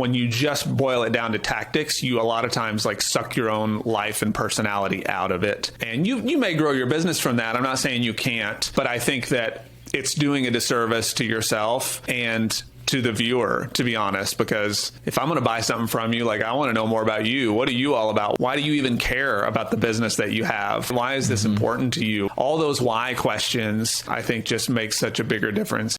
when you just boil it down to tactics, you a lot of times like suck your own life and personality out of it. And you may grow your business from that. I'm not saying you can't, but I think that it's doing a disservice to yourself and to the viewer, to be honest, because if I'm going to buy something from you, like I want to know more about you. What are you all about? Why do you even care about the business that you have? Why is this important to you? All those why questions, I think, just make such a bigger difference.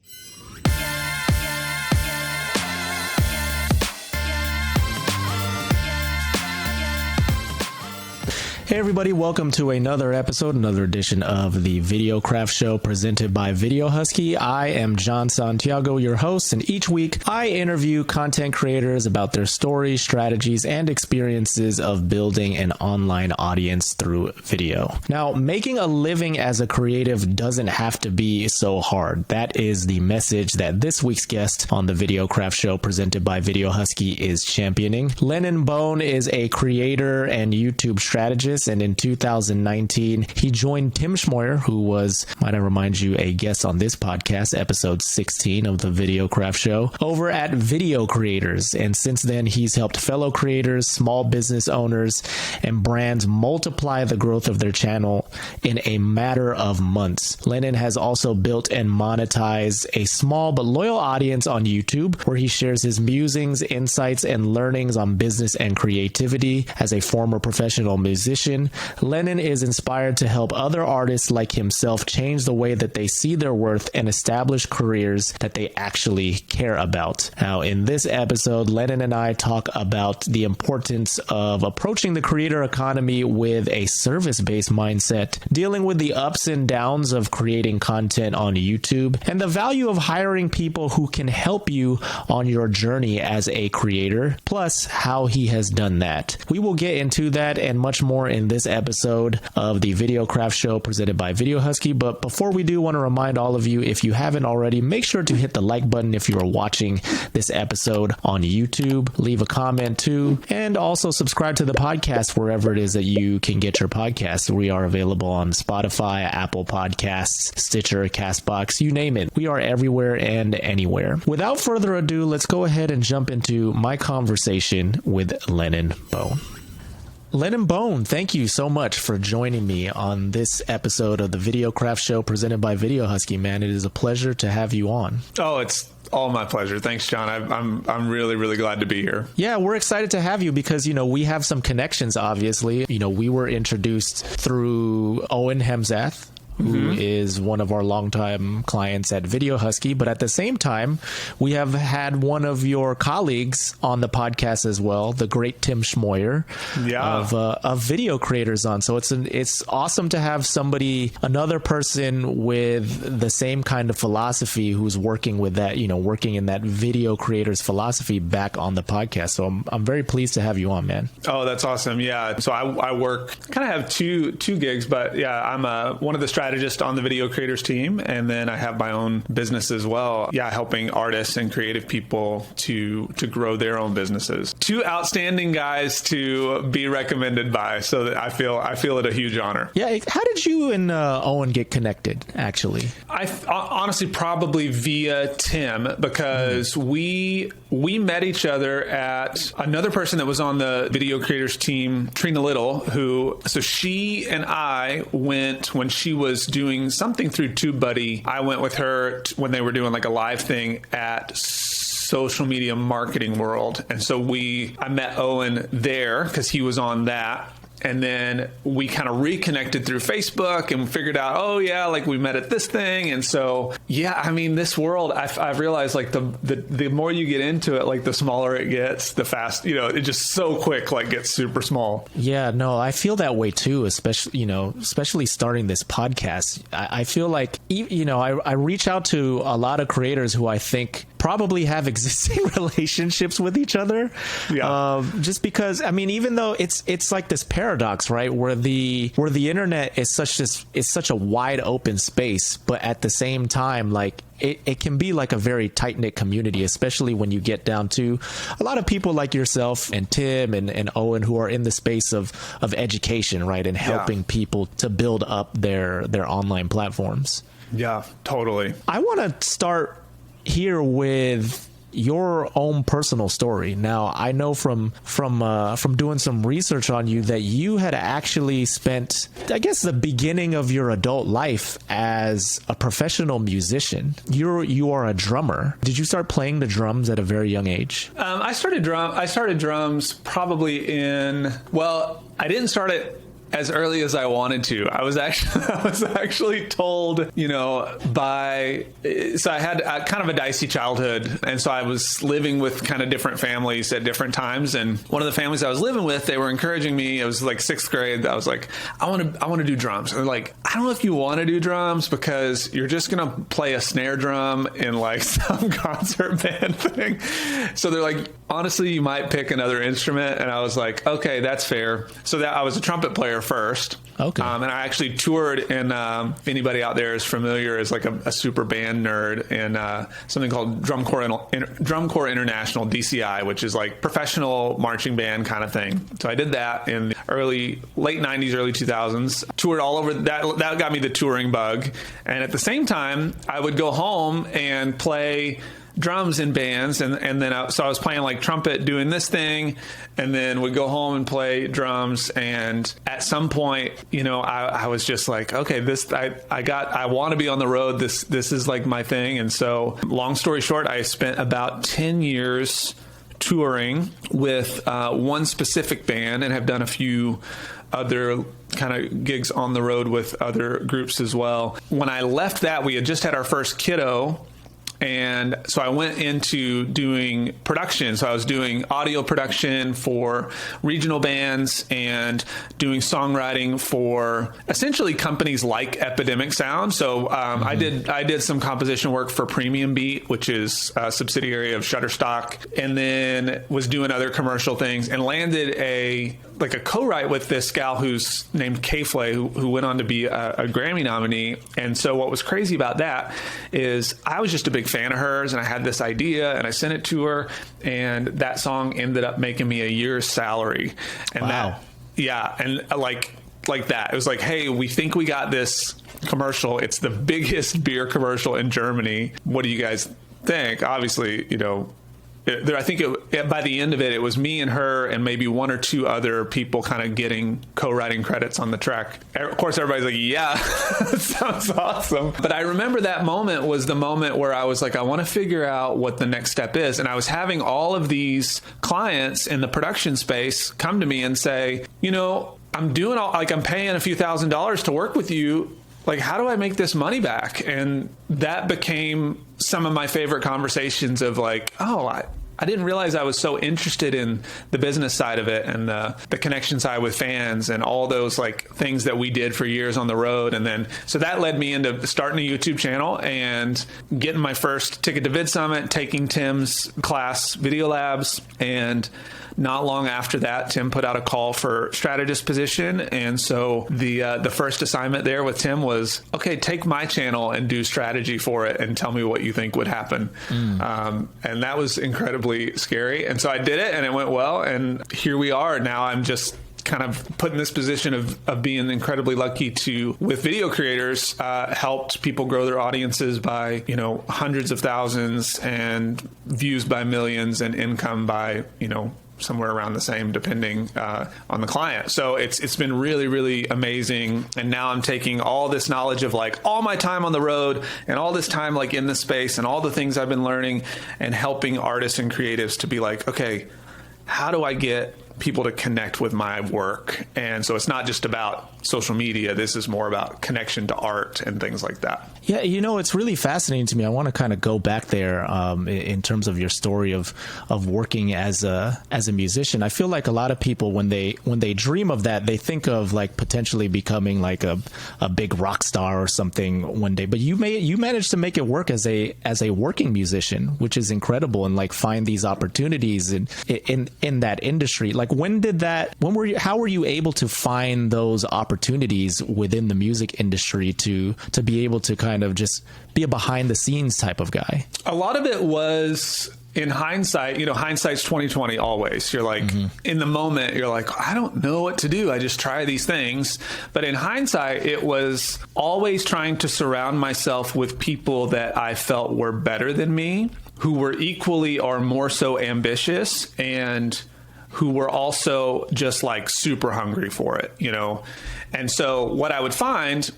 Hey everybody, welcome to another edition of the Videocraft Show presented by Video Husky. I am John Santiago, your host, and each week I interview content creators about their stories, strategies, and experiences of building an online audience through video. Now, making a living as a creative doesn't have to be so hard. That is the message that this week's guest on the Videocraft Show presented by Video Husky is championing. Lennon Bone is a creator and YouTube strategist. And in 2019, he joined Tim Schmoyer, who was, might I remind you, a guest on this podcast, episode 16 of the Videocraft Show, over at Video Creators. And since then, he's helped fellow creators, small business owners, and brands multiply the growth of their channel in a matter of months. Lennon has also built and monetized a small but loyal audience on YouTube, where he shares his musings, insights, and learnings on business and creativity. As a former professional musician, Lennon is inspired to help other artists like himself change the way that they see their worth and establish careers that they actually care about. Now, in this episode, Lennon and I talk about the importance of approaching the creator economy with a service-based mindset, dealing with the ups and downs of creating content on YouTube, and the value of hiring people who can help you on your journey as a creator, plus how he has done that. We will get into that and much more in this episode of the Videocraft Show presented by Video Husky. But before we do, want to remind all of you, if you haven't already, make sure to hit the like button if you are watching this episode on YouTube. Leave a comment too, and also subscribe to the podcast wherever it is that you can get your podcasts. We are available on Spotify, Apple Podcasts, Stitcher, Castbox, you name it. We are everywhere and anywhere. Without further ado, let's go ahead and jump into my conversation with Lennon Bone. Lennon Bone, thank you so much for joining me on this episode of the Videocraft Show presented by Video Husky, man. It is a pleasure to have you on. Oh, it's all my pleasure. Thanks, John. I'm really, really glad to be here. Yeah, we're excited to have you because, we have some connections, obviously. We were introduced through Owen Hemsath, who is one of our longtime clients at Video Husky. But at the same time, we have had one of your colleagues on the podcast as well, the great Tim Schmoyer of Video Creators on. So it's awesome to have another person with the same kind of philosophy who's working with that, working in that Video Creators philosophy back on the podcast. So I'm very pleased to have you on, man. Oh, that's awesome. Yeah. So I work, kind of have two gigs, but yeah, I'm one of the strategists on the Video Creators team, and then I have my own business as well. Yeah, helping artists and creative people to grow their own businesses. Two outstanding guys to be recommended by, so that I feel it a huge honor. Yeah, how did you and Owen get connected? Actually, I honestly probably via Tim, because we met each other at another person that was on the Video Creators team, Trina Little, so she and I went when she was doing something through TubeBuddy. I went with her when they were doing like a live thing at Social Media Marketing World. And so I met Owen there because he was on that. And then we kind of reconnected through Facebook and figured out, oh yeah, like we met at this thing. And so, yeah, I mean, this world, I've realized like the more you get into it, like the smaller it gets, the fast, it just so quick, like gets super small. Yeah, no, I feel that way too, especially starting this podcast. I feel like, I reach out to a lot of creators who I think probably have existing relationships with each other. Yeah. Just because, I mean, even though it's like this paradox, right? Where the internet is such a wide open space, but at the same time, like it can be like a very tight-knit community, especially when you get down to a lot of people like yourself and Tim and Owen who are in the space of education, right? And helping people to build up their online platforms. Yeah, totally. I want to start here with your own personal story. Now, I know from doing some research on you that you had actually spent, I guess, the beginning of your adult life as a professional musician. You are a drummer. Did you start playing the drums at a very young age? I started drums probably I didn't start it as early as I wanted to. I was actually told, so I had kind of a dicey childhood. And so I was living with kind of different families at different times. And one of the families I was living with, they were encouraging me. It was like 6th grade. I was like, I want to do drums. And they're like, I don't know if you want to do drums because you're just going to play a snare drum in like some concert band thing. So they're like, honestly, you might pick another instrument. And I was like, okay, that's fair. So that I was a trumpet player first. Okay. And I actually toured if anybody out there is familiar as like a super band nerd in something called Drum Corps International, DCI, which is like professional marching band kind of thing. So I did that in the late 90s, early 2000s, toured all over. That got me the touring bug. And at the same time, I would go home and play drums in bands, and then so I was playing like trumpet doing this thing, and then would go home and play drums. And at some point, I was just like, okay, I want to be on the road. This is like my thing. And so long story short, I spent about 10 years touring with one specific band and have done a few other kind of gigs on the road with other groups as well. When I left that, we had just had our first kiddo. And so I went into doing production. So I was doing audio production for regional bands and doing songwriting for essentially companies like Epidemic Sound. So I did some composition work for Premium Beat, which is a subsidiary of Shutterstock, and then was doing other commercial things and landed a co-write with this gal who's named K-Flay, who went on to be a Grammy nominee. And so what was crazy about that is I was just a big fan of hers, and I had this idea and I sent it to her, and that song ended up making me a year's salary. And wow. And like that. It was like, hey, we think we got this commercial. It's the biggest beer commercial in Germany. What do you guys think? Obviously, I think by the end of it, it was me and her and maybe one or two other people kind of getting co-writing credits on the track. Of course, everybody's like, yeah, that sounds awesome. But I remember that moment was the moment where I was like, I want to figure out what the next step is. And I was having all of these clients in the production space come to me and say, I'm paying a few $1,000s to work with you. Like, how do I make this money back? And that became some of my favorite conversations of like, oh, I didn't realize I was so interested in the business side of it and the connection side with fans and all those like things that we did for years on the road. And then, so that led me into starting a YouTube channel and getting my first ticket to Vid Summit, taking Tim's class, Video Labs. And not long after that, Tim put out a call for strategist position. And so the first assignment there with Tim was, okay, take my channel and do strategy for it and tell me what you think would happen. And that was incredibly scary. And so I did it and it went well. And here we are. Now I'm just kind of put in this position of being incredibly lucky to, with video creators, helped people grow their audiences by, hundreds of thousands and views by millions and income by, somewhere around the same, depending on the client. So it's been really, really amazing. And now I'm taking all this knowledge of like all my time on the road and all this time like in the space and all the things I've been learning and helping artists and creatives to be like, okay, how do I get people to connect with my work? And so it's not just about social media. This is more about connection to art and things like that. Yeah, it's really fascinating to me. I want to kind of go back there in terms of your story of working as a musician. I feel like a lot of people, when they dream of that, they think of like potentially becoming like a big rock star or something one day. But you managed to make it work as a working musician, which is incredible, and like find these opportunities in that industry. Like how were you able to find those opportunities within the music industry to be able to kind of just be a behind the scenes type of guy? A lot of it was in hindsight. Hindsight's 20/20 always. You're like, in the moment, you're like, I don't know what to do. I just try these things. But in hindsight, it was always trying to surround myself with people that I felt were better than me, who were equally or more so ambitious and who were also just like super hungry for it, you know? And so what I would find,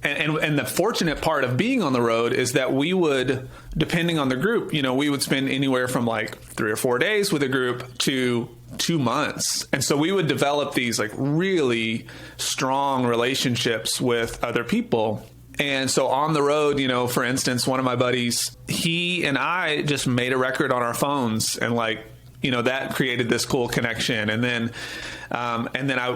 and the fortunate part of being on the road is that we would, depending on the group, you know, we would spend anywhere from like 3 or 4 days with a group to 2 months. And so we would develop these like really strong relationships with other people. And so on the road, you know, for instance, one of my buddies, he and I just made a record on our phones, and like, you know, that created this cool connection. And then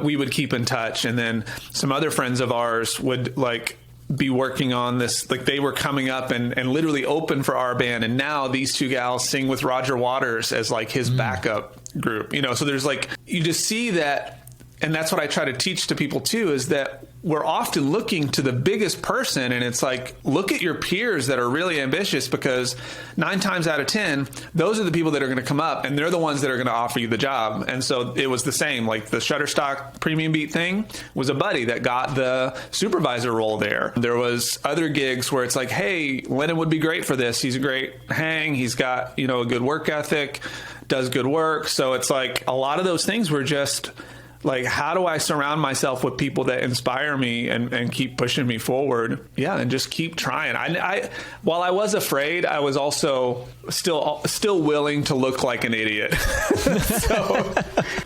we would keep in touch. And then some other friends of ours would like be working on this, like they were coming up and literally open for our band. And now these 2 gals sing with Roger Waters as like his backup group, you know? So there's like, you just see that. And that's what I try to teach to people too, is that we're often looking to the biggest person, and it's like, look at your peers that are really ambitious, because 9 times out of 10, those are the people that are going to come up, and they're the ones that are going to offer you the job. And so it was the same, like the Shutterstock Premium Beat thing was a buddy that got the supervisor role there. There was other gigs where it's like, hey, Lennon would be great for this. He's a great hang. He's got, you know, a good work ethic, does good work. So it's like a lot of those things were just like, how do I surround myself with people that inspire me and keep pushing me forward? Yeah, and just keep trying. I while I was afraid, I was also still willing to look like an idiot. So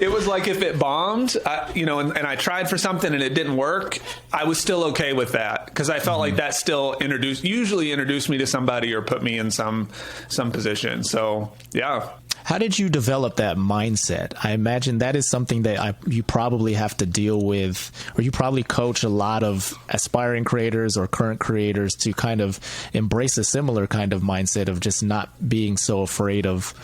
it was like, if it bombed, you know, and I tried for something and it didn't work, I was still okay with that, because I felt like that still usually introduced me to somebody or put me in some position. So yeah. How did you develop that mindset? I imagine that is something that you probably have to deal with, or you probably coach a lot of aspiring creators or current creators to kind of embrace a similar kind of mindset of just not being so afraid of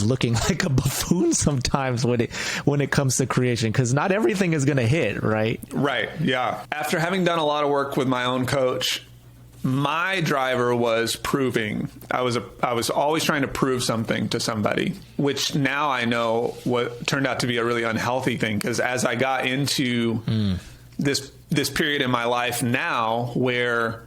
looking like a buffoon sometimes when it comes to creation, because not everything is going to hit, right? Right. Yeah. After having done a lot of work with my own coach, my driver was proving. I was always trying to prove something to somebody, which now I know what turned out to be a really unhealthy thing. Because as I got into this period in my life now where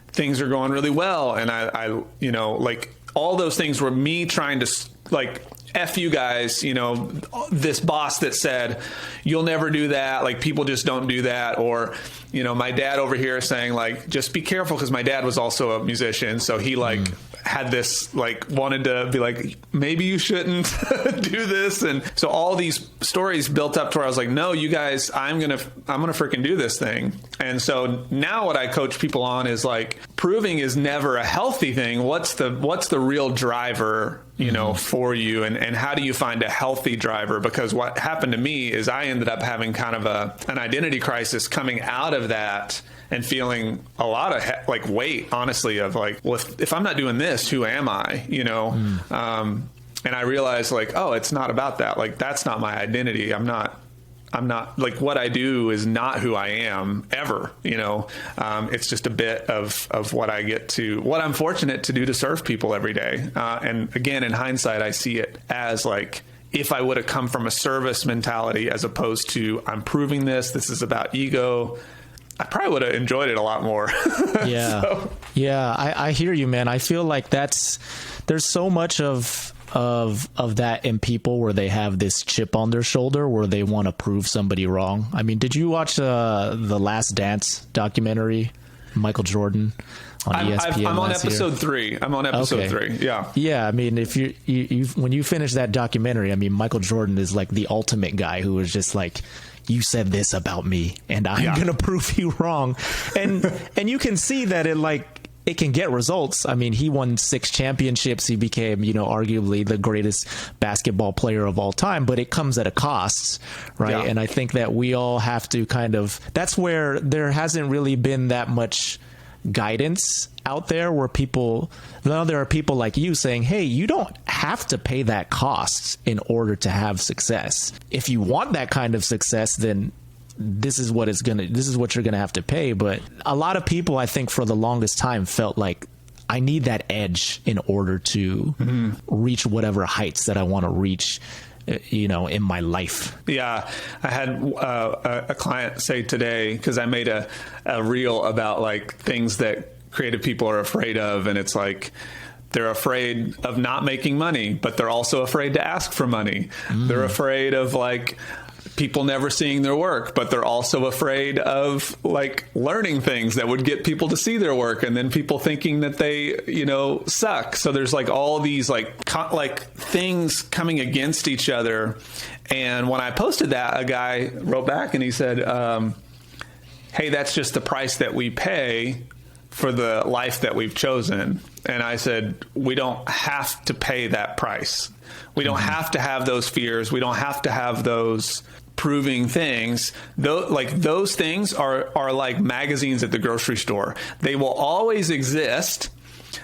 things are going really well, and I you know, like all those things were me trying to like, F you guys, you know, this boss that said, you'll never do that. Like, people just don't do that. Or, you know, my dad over here saying like, just be careful. Cause my dad was also a musician. So he like had this, like, wanted to be like, maybe you shouldn't do this. And so all these stories built up to where I was like, no, you guys, I'm going to freaking do this thing. And so now what I coach people on is like, proving is never a healthy thing. What's the real driver, you know, for you, and how do you find a healthy driver? Because what happened to me is I ended up having kind of an identity crisis coming out of that, and feeling a lot of like weight, honestly, of like, well, if I'm not doing this, who am I? You know? And I realized like, oh, it's not about that. Like, that's not my identity. I'm not like, what I do is not who I am ever, you know. It's just a bit of what I'm fortunate to do to serve people every day. And again, in hindsight, I see it as like, if I would have come from a service mentality as opposed to, I'm proving this is about ego, I probably would have enjoyed it a lot more. Yeah. So. Yeah. I hear you, man. I feel like there's so much of that in people where they have this chip on their shoulder where they want to prove somebody wrong. I mean, did you watch the Last Dance documentary, Michael Jordan on ESPN? I'm on episode 3. I'm on episode 3. Yeah. Yeah. I mean, if you when you finish that documentary, I mean, Michael Jordan is like the ultimate guy who was just like, you said this about me and I'm going to prove you wrong. And you can see that it can get results. I mean, he won 6 championships. He became, you know, arguably the greatest basketball player of all time, but it comes at a cost, right? Yeah. And I think that we all have to that's where there hasn't really been that much guidance out there, where there are people like you saying, hey, you don't have to pay that cost in order to have success. If you want that kind of success, then this is what you're going to have to pay. But a lot of people, I think, for the longest time felt like, I need that edge in order to reach whatever heights that I want to reach, you know, in my life. Yeah. I had a client say today, because I made a reel about like things that creative people are afraid of. And it's like, They're afraid of not making money, but they're also afraid to ask for money. They're afraid of like people never seeing their work, but they're also afraid of like learning things that would get people to see their work, and then people thinking that they, suck. So there's like all these like things coming against each other. And when I posted that, a guy wrote back and he said, hey, that's just the price that we pay for the life that we've chosen. And I said, we don't have to pay that price. We don't have to have those fears. We don't have to have those proving things. Those things are like magazines at the grocery store. They will always exist,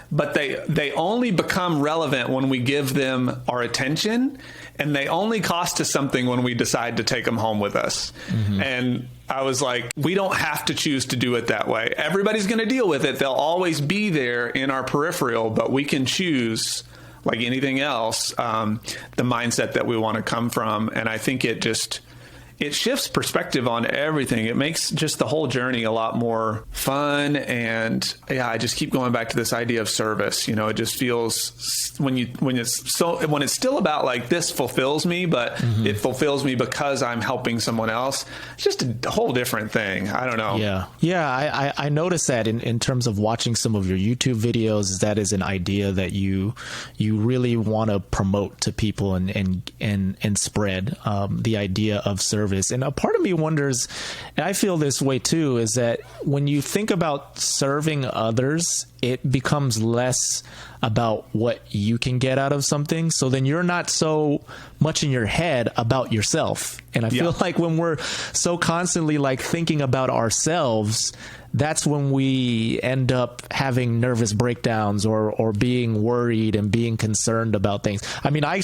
but they only become relevant when we give them our attention, and they only cost us something when we decide to take them home with us. And I was like, we don't have to choose to do it that way. Everybody's going to deal with it. They'll always be there in our peripheral, but we can choose, like anything else, the mindset that we want to come from. And I think it shifts perspective on everything. It makes just the whole journey a lot more fun. And yeah, I just keep going back to this idea of service. It just feels when it's still about like, this fulfills me, but it fulfills me because I'm helping someone else. It's just a whole different thing. I don't know. Yeah. I noticed that in terms of watching some of your YouTube videos, that is an idea that you really want to promote to people and spread the idea of service. And a part of me wonders, and I feel this way too, is that when you think about serving others, it becomes less about what you can get out of something. So then you're not so much in your head about yourself. And I feel like when we're so constantly like thinking about ourselves, that's when we end up having nervous breakdowns or being worried and being concerned about things. I mean, I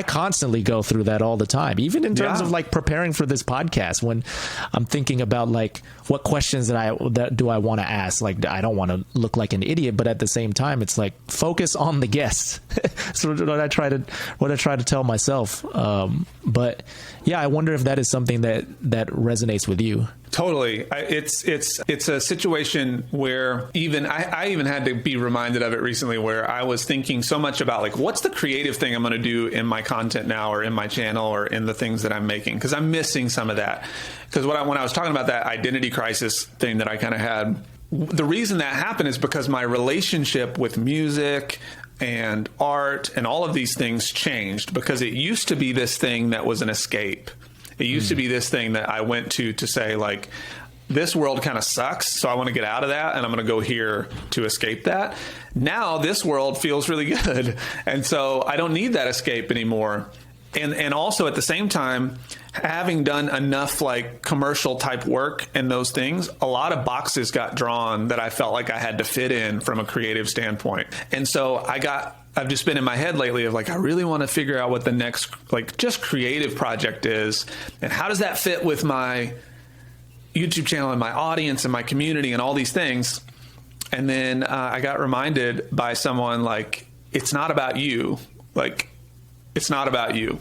constantly go through that all the time, even in terms of like preparing for this podcast, when I'm thinking about like, what questions that do I want to ask? Like, I don't want to look like an idiot, but at the same time, it's like, focus on the guest. So what I try to tell myself. But yeah, I wonder if that is something that resonates with you. Totally. It's a situation where I even had to be reminded of it recently, where I was thinking so much about like, what's the creative thing I'm going to do in my content now, or in my channel, or in the things that I'm making? Because I'm missing some of that. Because when I was talking about that identity crisis thing that I kind of had, the reason that happened is because my relationship with music and art and all of these things changed, because it used to be this thing that was an escape. It used to be this thing that I went to say like, this world kind of sucks, so I want to get out of that, and I'm going to go here to escape that. Now this world feels really good, and so I don't need that escape anymore. And also at the same time, having done enough like commercial type work and those things, a lot of boxes got drawn that I felt like I had to fit in from a creative standpoint. And so I've just been in my head lately of like, I really want to figure out what the next like just creative project is, and how does that fit with my YouTube channel and my audience and my community and all these things. And then I got reminded by someone like, it's not about you. Like, it's not about you.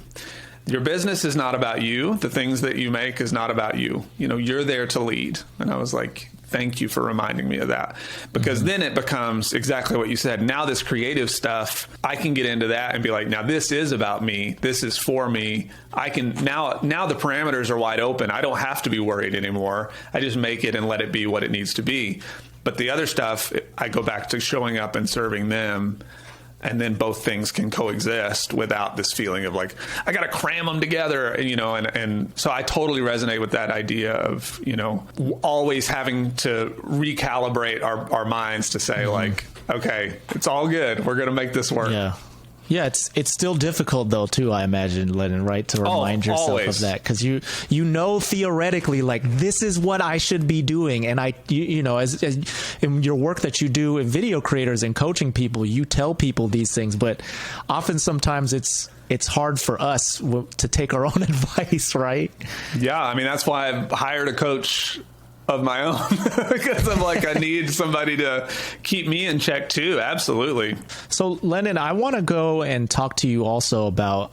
Your business is not about you. The things that you make is not about you. You're there to lead. And I was like, thank you for reminding me of that. Because then it becomes exactly what you said. Now this creative stuff, I can get into that and be like, now this is about me. This is for me. I can now the parameters are wide open. I don't have to be worried anymore. I just make it and let it be what it needs to be. But the other stuff, I go back to showing up and serving them. And then both things can coexist without this feeling of like, I got to cram them together, and so I totally resonate with that idea of, always having to recalibrate our minds to say like, okay, it's all good. We're going to make this work. Yeah, it's still difficult though too, I imagine, Lennon, right? To remind yourself always. Of that, because you theoretically like, this is what I should be doing, and as in your work that you do in video creators and coaching people, you tell people these things, but often sometimes it's hard for us to take our own advice, right? Yeah, I mean that's why I've hired a coach of my own, because I'm like, I need somebody to keep me in check too. Absolutely. So Lennon, I want to go and talk to you also about,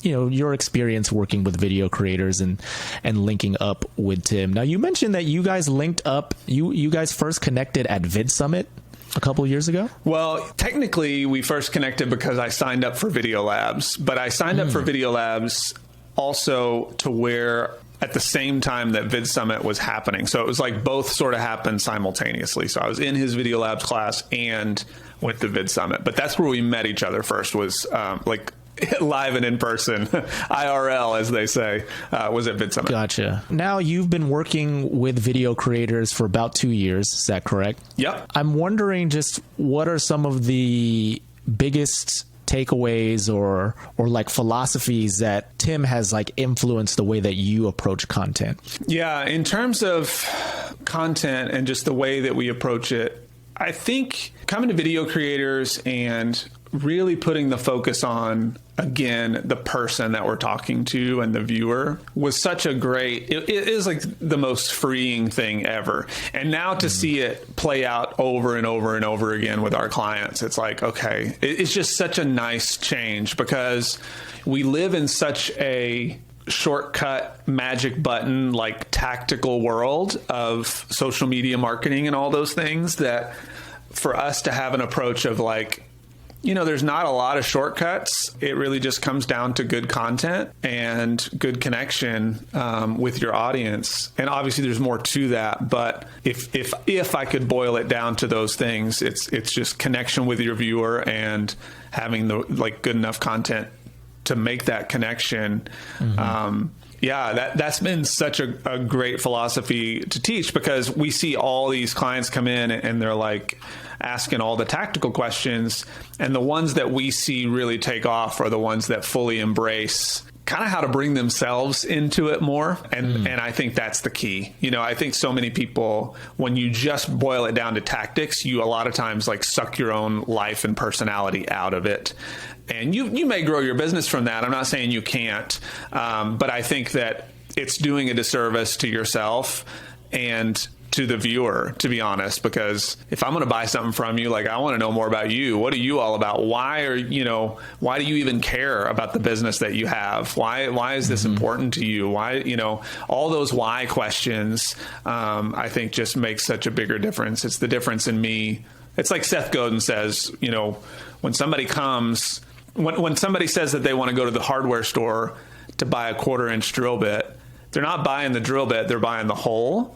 your experience working with video creators and linking up with Tim. Now you mentioned that you guys linked up, you guys first connected at Vid Summit. a couple of years ago? Well, technically, we first connected because I signed up for Video Labs, but I signed up for Video Labs also to where at the same time that Vid Summit was happening. So it was like both sort of happened simultaneously. So I was in his Video Labs class and went to Vid Summit. But that's where we met each other first, was like live and in person, IRL, as they say, was at Vid Summit. Gotcha. Now you've been working with video creators for about 2 years. Is that correct? Yep. I'm wondering just what are some of the biggest takeaways or like philosophies that Tim has like influenced the way that you approach content? Yeah, in terms of content and just the way that we approach it, I think coming to video creators and really putting the focus on, again, the person that we're talking to and the viewer was such a great, it is like the most freeing thing ever. And now to see it play out over and over and over again with our clients, it's like, okay, it's just such a nice change because we live in such a shortcut magic button, like tactical world of social media marketing and all those things that for us to have an approach of like, you know, there's not a lot of shortcuts. It really just comes down to good content and good connection with your audience. And obviously there's more to that. But if I could boil it down to those things, it's just connection with your viewer and having the like good enough content to make that connection. That's been such a great philosophy to teach because we see all these clients come in and they're like asking all the tactical questions. And the ones that we see really take off are the ones that fully embrace kind of how to bring themselves into it more. And I think that's the key. You know, I think so many people, when you just boil it down to tactics, you a lot of times like suck your own life and personality out of it. And you may grow your business from that. I'm not saying you can't. But I think that it's doing a disservice to yourself and to the viewer, to be honest, because if I'm going to buy something from you, like I want to know more about you. What are you all about? Why do you even care about the business that you have? Why is this important to you? Why, all those why questions, I think just makes such a bigger difference. It's the difference in me. It's like Seth Godin says, when somebody comes, when somebody says that they want to go to the hardware store to buy a 1/4-inch drill bit, they're not buying the drill bit, they're buying the hole.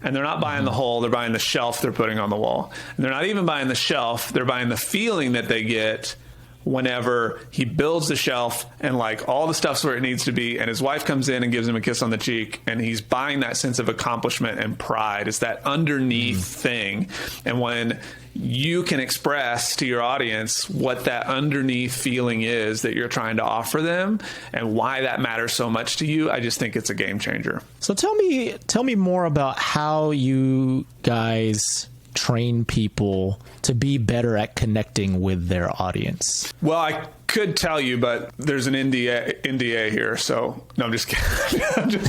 And they're not buying the hole, they're buying the shelf they're putting on the wall. And they're not even buying the shelf, they're buying the feeling that they get whenever he builds the shelf and like all the stuff's where it needs to be and his wife comes in and gives him a kiss on the cheek and he's buying that sense of accomplishment and pride. It's that underneath thing. And when you can express to your audience what that underneath feeling is that you're trying to offer them and why that matters so much to you, I just think it's a game changer. So tell me more about how you guys train people to be better at connecting with their audience. Well, I could tell you, but there's an NDA here, so no, I'm just kidding.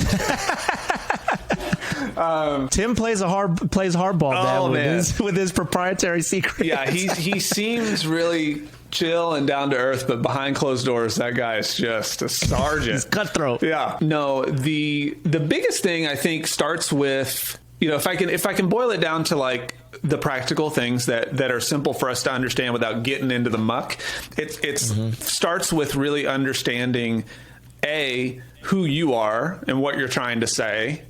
Tim plays hardball with his proprietary secrets. Yeah, he seems really chill and down to earth, but behind closed doors, that guy is just a sergeant. He's cutthroat. Yeah. No, the biggest thing I think starts with, if I can boil it down to like the practical things that are simple for us to understand without getting into the muck, it starts with really understanding who you are and what you're trying to say.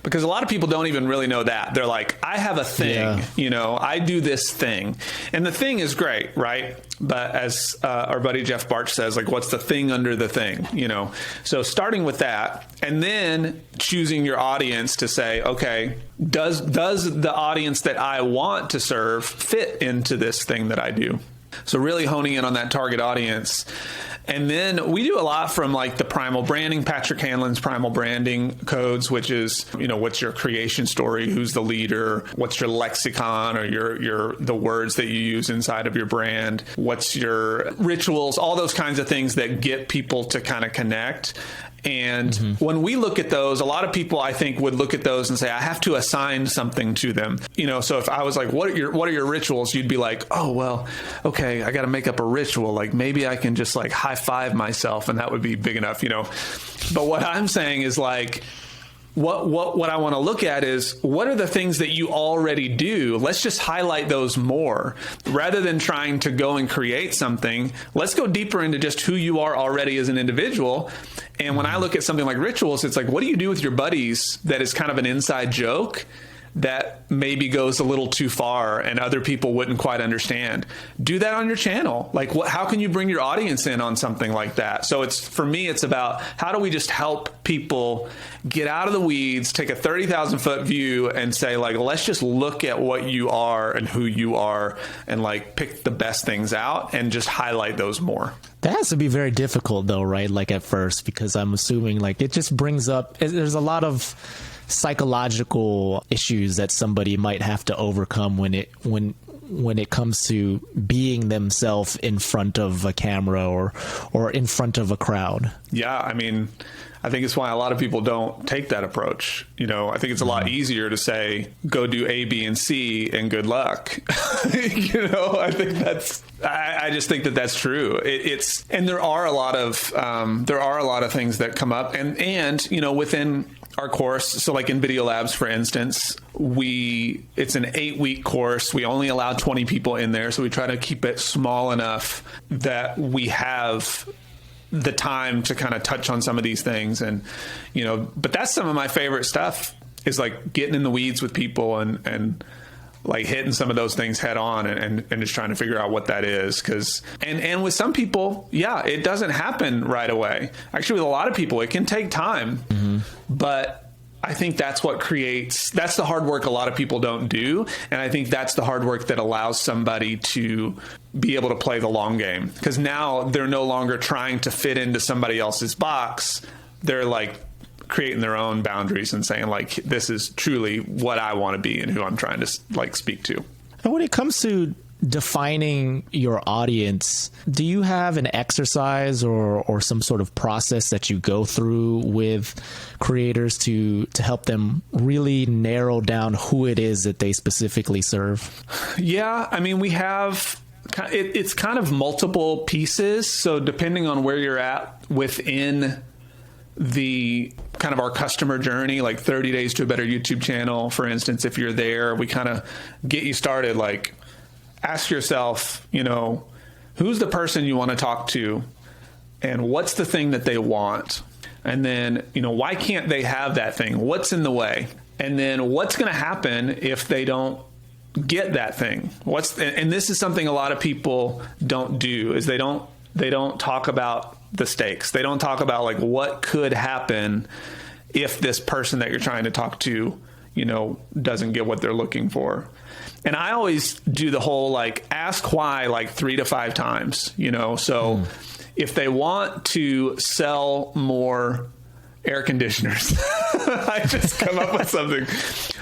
Because a lot of people don't even really know that. They're like, I have a thing, I do this thing. And the thing is great, right? But as our buddy Jeff Barch says, like, what's the thing under the thing, So starting with that and then choosing your audience to say, okay, does the audience that I want to serve fit into this thing that I do? So really honing in on that target audience. And then we do a lot from like the primal branding, Patrick Hanlon's primal branding codes, which is, what's your creation story? Who's the leader? What's your lexicon or the words that you use inside of your brand? What's your rituals? All those kinds of things that get people to kind of connect. And when we look at those, a lot of people, I think, would look at those and say, I have to assign something to them. So if I was like, what are your rituals? You'd be like, oh, well, okay, I got to make up a ritual. Like maybe I can just like high five myself and that would be big enough, But what I'm saying is like, what I want to look at is, what are the things that you already do? Let's just highlight those more rather than trying to go and create something. Let's go deeper into just who you are already as an individual. And when I look at something like rituals, it's like, what do you do with your buddies that is kind of an inside joke that maybe goes a little too far and other people wouldn't quite understand? Do that on your channel. Like, how can you bring your audience in on something like that? So for me, it's about, how do we just help people get out of the weeds, take a 30,000 foot view and say, like, let's just look at what you are and who you are and like pick the best things out and just highlight those more. That has to be very difficult though, right? Like at first, because I'm assuming like it just brings up, there's a lot of psychological issues that somebody might have to overcome when it comes to being themselves in front of a camera or in front of a crowd. Yeah, I mean, I think it's why a lot of people don't take that approach. You know, I think it's a lot easier to say, go do A, B, and C and good luck. You know, I just think that that's true. And there are a lot of things that come up and, you know, within our course. So like in Video Labs, for instance, it's an 8-week course. We only allow 20 people in there. So we try to keep it small enough that we have the time to kind of touch on some of these things. And, you know, but that's some of my favorite stuff, is like getting in the weeds with people and like hitting some of those things head on and just trying to figure out what that is. And with some people, yeah, it doesn't happen right away. Actually, with a lot of people, it can take time, but I think that's that's the hard work a lot of people don't do. And I think that's the hard work that allows somebody to be able to play the long game, because now they're no longer trying to fit into somebody else's box. They're like creating their own boundaries and saying, like, this is truly what I want to be and who I'm trying to like speak to. And when it comes to defining your audience, do you have an exercise or some sort of process that you go through with creators to help them really narrow down who it is that they specifically serve? Yeah, I mean, we have, it's kind of multiple pieces. So depending on where you're at within the kind of our customer journey, like 30 days to a better YouTube channel, for instance, if you're there, we kind of get you started. Like, ask yourself, you know, who's the person you want to talk to and what's the thing that they want? And then, you know, why can't they have that thing? What's in the way? And then what's going to happen if they don't get that thing? And this is something a lot of people don't do, is they don't talk about the stakes. They don't talk about like what could happen if this person that you're trying to talk to, you know, doesn't get what they're looking for. And I always do the whole like ask why like 3 to 5 times, you know. So if they want to sell more air conditioners, I just come up with something.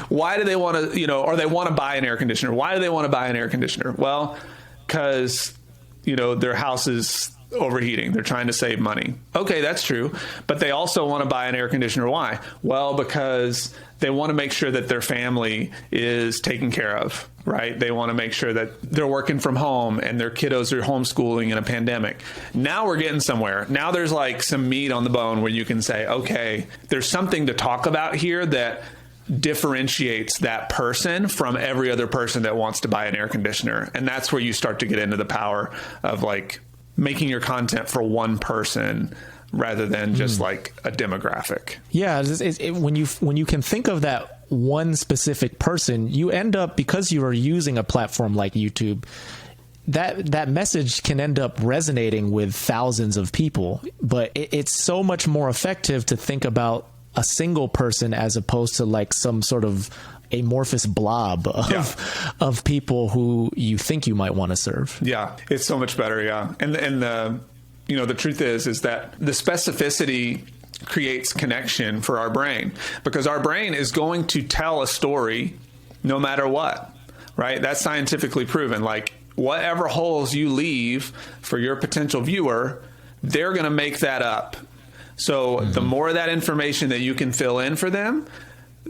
Why do they want to, you know, or they want to buy an air conditioner? Why do they want to buy an air conditioner? Well, because, you know, their house is overheating. They're trying to save money. Okay, that's true. But they also want to buy an air conditioner. Why? Well, because they want to make sure that their family is taken care of, right? They want to make sure that they're working from home and their kiddos are homeschooling in a pandemic. Now we're getting somewhere. Now there's like some meat on the bone where you can say, okay, there's something to talk about here that differentiates that person from every other person that wants to buy an air conditioner. And that's where you start to get into the power of like making your content for one person rather than just like a demographic. Yeah. When you can think of that one specific person, you end up, because you are using a platform like YouTube, that message can end up resonating with thousands of people, but it's so much more effective to think about a single person as opposed to like some sort of amorphous blob of people who you think you might want to serve. Yeah, it's so much better. Yeah. And the, you know, the truth is that the specificity creates connection for our brain, because our brain is going to tell a story no matter what, right? That's scientifically proven. Like whatever holes you leave for your potential viewer, they're going to make that up. So the more of that information that you can fill in for them,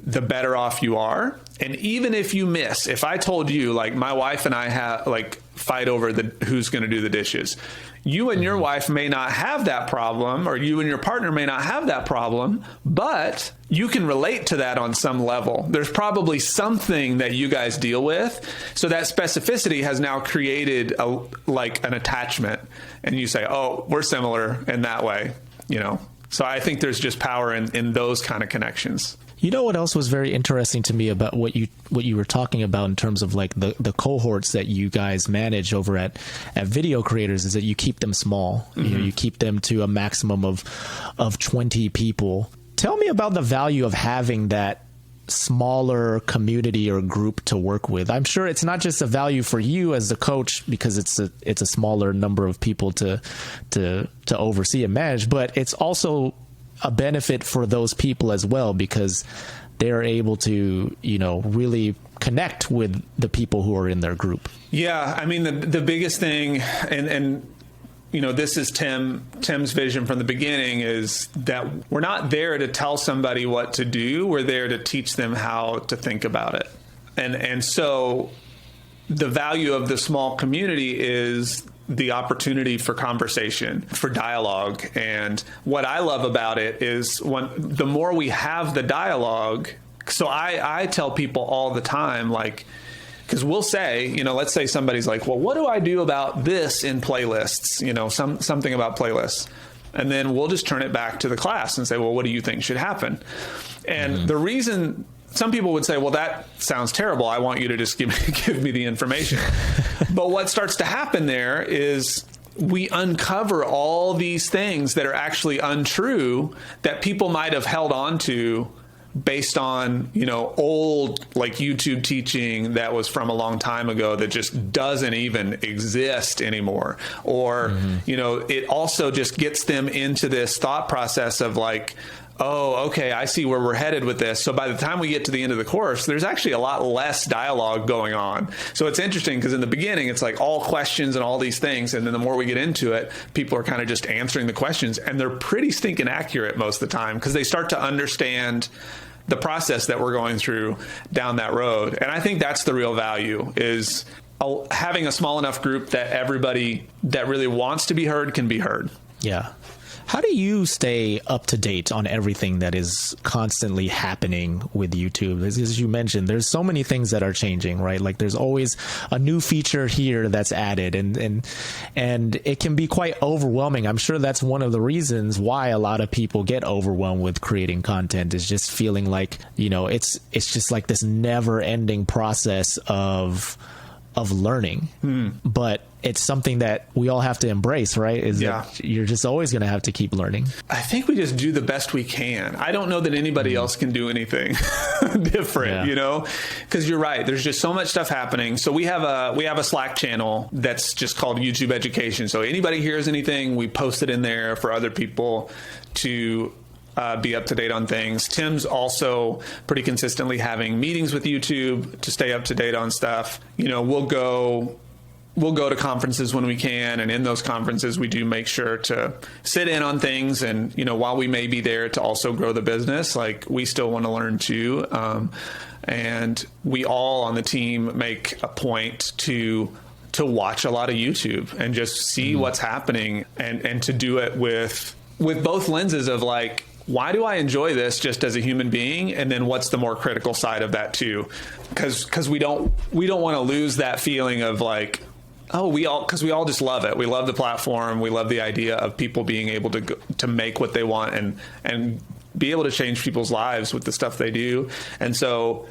the better off you are. And even if you miss, if I told you, like, my wife and I have like fight over who's going to do the dishes, you and your wife may not have that problem, or you and your partner may not have that problem, but you can relate to that on some level. There's probably something that you guys deal with. So that specificity has now created like an attachment, and you say, oh, we're similar in that way, you know? So I think there's just power in those kind of connections. You know what else was very interesting to me about what you were talking about in terms of like the cohorts that you guys manage over at Video Creators is that you keep them small. Mm-hmm. You know, you keep them to a maximum of 20 people. Tell me about the value of having that smaller community or group to work with. I'm sure it's not just a value for you as the coach because it's a smaller number of people to oversee and manage, but it's also a benefit for those people as well, because they're able to, you know, really connect with the people who are in their group. Yeah. I mean, the biggest thing, and you know, this is Tim's vision from the beginning, is that we're not there to tell somebody what to do. We're there to teach them how to think about it. And so the value of the small community is the opportunity for conversation, for dialogue. And what I love about it is the more we have the dialogue. So I tell people all the time, like, because we'll say, you know, let's say somebody's like, well, what do I do about this in playlists? You know, something about playlists. And then we'll just turn it back to the class and say, well, what do you think should happen? And the reason some people would say, well, that sounds terrible. I want you to just give me the information. But what starts to happen there is we uncover all these things that are actually untrue that people might have held on to based on, you know, old like YouTube teaching that was from a long time ago that just doesn't even exist anymore. Or, you know, it also just gets them into this thought process of like, oh, okay, I see where we're headed with this. So by the time we get to the end of the course, there's actually a lot less dialogue going on. So it's interesting because in the beginning, it's like all questions and all these things. And then the more we get into it, people are kind of just answering the questions, and they're pretty stinking accurate most of the time because they start to understand the process that we're going through down that road. And I think that's the real value, is having a small enough group that everybody that really wants to be heard can be heard. Yeah. How do you stay up to date on everything that is constantly happening with YouTube? As you mentioned, there's so many things that are changing, right? Like there's always a new feature here that's added, and it can be quite overwhelming. I'm sure that's one of the reasons why a lot of people get overwhelmed with creating content, is just feeling like, you know, it's just like this never ending process of learning. But it's something that we all have to embrace, right? That you're just always going to have to keep learning. I think we just do the best we can. I don't know that anybody else can do anything different, you know, because you're right. There's just so much stuff happening. So we have a Slack channel that's just called YouTube Education. So anybody hears anything, we post it in there for other people to be up to date on things. Tim's also pretty consistently having meetings with YouTube to stay up to date on stuff. You know, we'll go to conferences when we can, and in those conferences we do make sure to sit in on things, and, you know, while we may be there to also grow the business, like, we still want to learn too. And we all on the team make a point to watch a lot of YouTube and just see what's happening, and to do it with both lenses of like, why do I enjoy this just as a human being? And then what's the more critical side of that too? Because we don't want to lose that feeling of like, oh, because we all just love it. We love the platform. We love the idea of people being able to make what they want and be able to change people's lives with the stuff they do. And so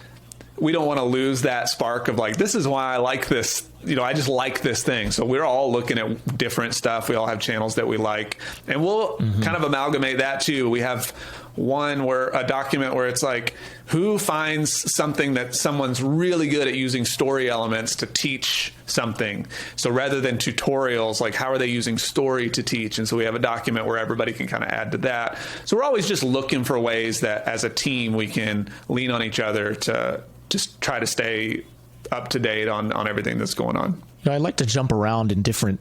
we don't want to lose that spark of like, this is why I like this. You know, I just like this thing. So we're all looking at different stuff. We all have channels that we like, and we'll kind of amalgamate that too. We have a document where it's like, who finds something that someone's really good at using story elements to teach something. So rather than tutorials, like, how are they using story to teach? And so we have a document where everybody can kind of add to that. So we're always just looking for ways that as a team, we can lean on each other to just try to stay up to date on everything that's going on. I like to jump around in different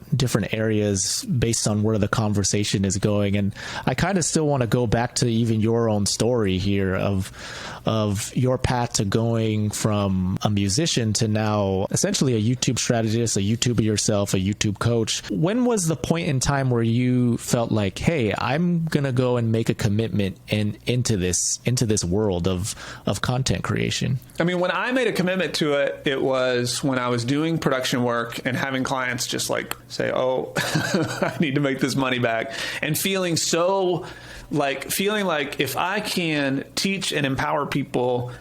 areas based on where the conversation is going, and I kind of still want to go back to even your own story here of your path to going from a musician to now essentially a YouTube strategist, a YouTuber yourself, a YouTube coach. When was the point in time where you felt like, hey, I'm gonna go and make a commitment into this world of content creation? I mean, when I made a commitment to it, it was when I was doing production work and having clients just like say, oh, I need to make this money back, and feeling like if I can teach and empower people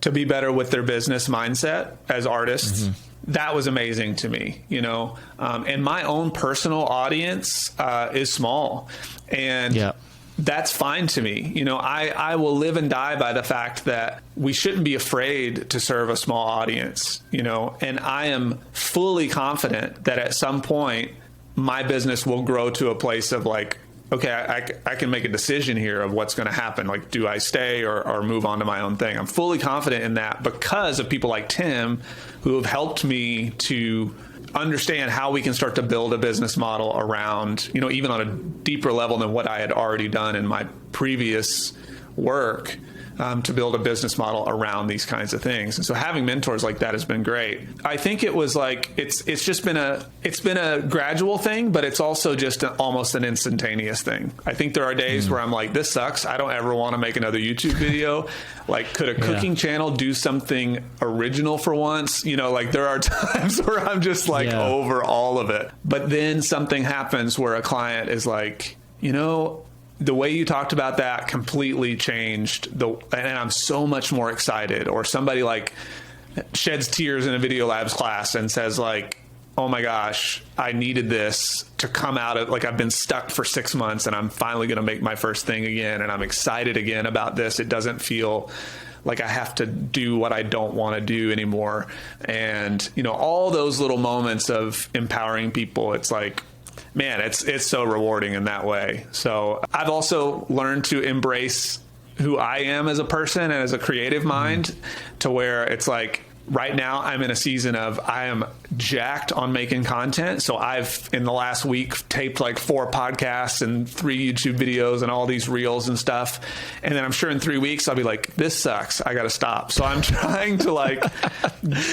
to be better with their business mindset as artists, that was amazing to me, and my own personal audience is small, and that's fine to me. I will live and die by the fact that we shouldn't be afraid to serve a small audience, and I am fully confident that at some point my business will grow to a place of like, okay, I can make a decision here of what's going to happen. Like, do I stay or move on to my own thing? I'm fully confident in that because of people like Tim who have helped me to understand how we can start to build a business model around, even on a deeper level than what I had already done in my previous work, to build a business model around these kinds of things. And so having mentors like that has been great. I think it was like, it's been a gradual thing, but it's also just almost an instantaneous thing. I think there are days where I'm like, this sucks. I don't ever want to make another YouTube video. Like, could a cooking channel do something original for once? Like there are times where I'm just like over all of it. But then something happens where a client is like, the way you talked about that completely changed and I'm so much more excited. Or somebody like sheds tears in a Video Labs class and says like, oh my gosh, I needed this to come out of, like, I've been stuck for 6 months and I'm finally going to make my first thing again. And I'm excited again about this. It doesn't feel like I have to do what I don't want to do anymore. And, all those little moments of empowering people, it's like, man, it's so rewarding in that way. So I've also learned to embrace who I am as a person and as a creative mind, to where it's like right now I'm in a season of I am jacked on making content. So I've in the last week taped like 4 podcasts and 3 YouTube videos and all these reels and stuff. And then I'm sure in 3 weeks I'll be like, this sucks. I got to stop. So I'm trying to like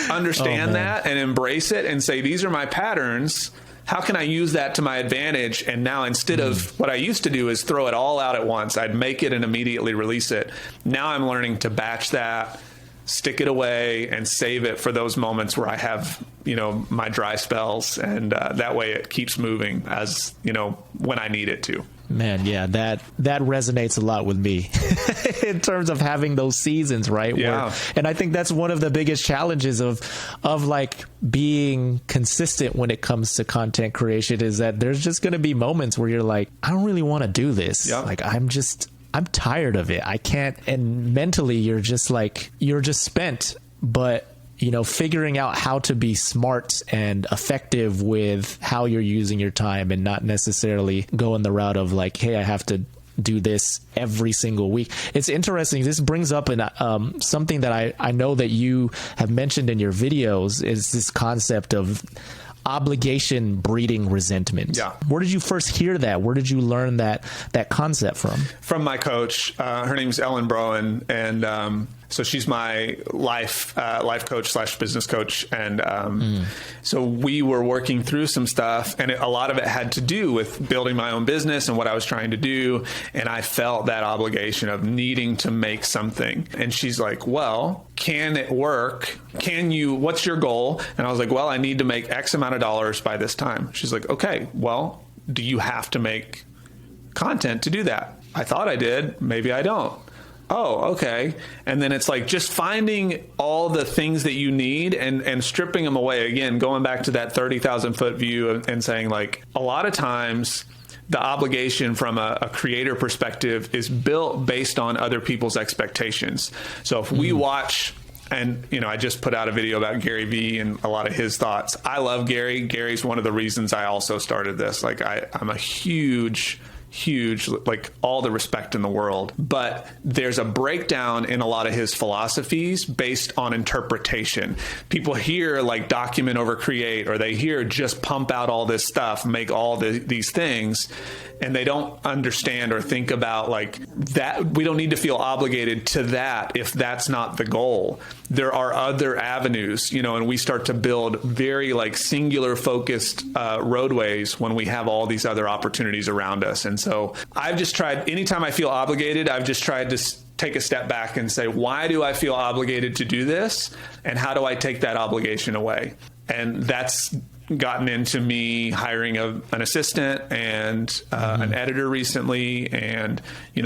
understand that and embrace it and say, these are my patterns. How can I use that to my advantage? And now instead of what I used to do is throw it all out at once, I'd make it and immediately release it. Now I'm learning to batch that, stick it away, and save it for those moments where I have, my dry spells. And that way it keeps moving as, when I need it to. Man, yeah, that resonates a lot with me in terms of having those seasons, right? Yeah. And I think that's one of the biggest challenges of like being consistent when it comes to content creation, is that there's just going to be moments where you're like, I don't really want to do this. Yep. Like, I'm tired of it. I can't. And mentally you're just spent, but figuring out how to be smart and effective with how you're using your time, and not necessarily going the route of like, hey, I have to do this every single week. It's interesting. This brings up something that I know that you have mentioned in your videos, is this concept of obligation breeding resentment. Yeah. Where did you first hear that? Where did you learn that concept from? From my coach. Her name's Lennon Bone, and so she's my life coach / business coach. And so we were working through some stuff, and a lot of it had to do with building my own business and what I was trying to do. And I felt that obligation of needing to make something. And she's like, well, can it work? What's your goal? And I was like, well, I need to make X amount of dollars by this time. She's like, okay, well, do you have to make content to do that? I thought I did. Maybe I don't. Oh, okay. And then it's like just finding all the things that you need and stripping them away. Again, going back to that 30,000 foot view and saying, like, a lot of times the obligation from a creator perspective is built based on other people's expectations. So if we watch, and, I just put out a video about Gary Vee and a lot of his thoughts. I love Gary. Gary's one of the reasons I also started this. Like, I'm a huge huge, like all the respect in the world. But there's a breakdown in a lot of his philosophies based on interpretation. People hear like document over create, or they hear just pump out all this stuff, make all these things, and they don't understand or think about like that. We don't need to feel obligated to that if that's not the goal. There are other avenues, and we start to build very like singular focused roadways when we have all these other opportunities around us. And so I've just tried, anytime I feel obligated, I've just tried to take a step back and say, why do I feel obligated to do this? And how do I take that obligation away? And that's gotten into me hiring an assistant and an editor recently, and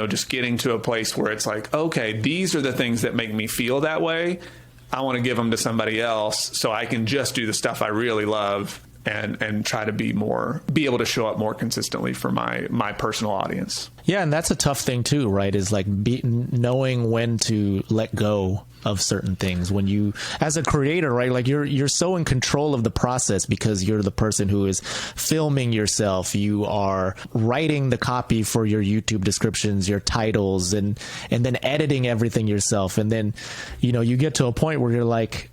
just getting to a place where it's like, okay, these are the things that make me feel that way. I want to give them to somebody else so I can just do the stuff I really love and try to be able to show up more consistently for my personal audience. Yeah, and that's a tough thing too, right? Is like knowing when to let go of certain things. When you, as a creator, right, like you're so in control of the process because you're the person who is filming yourself. You are writing the copy for your YouTube descriptions, your titles, and then editing everything yourself. And then, you get to a point where you're like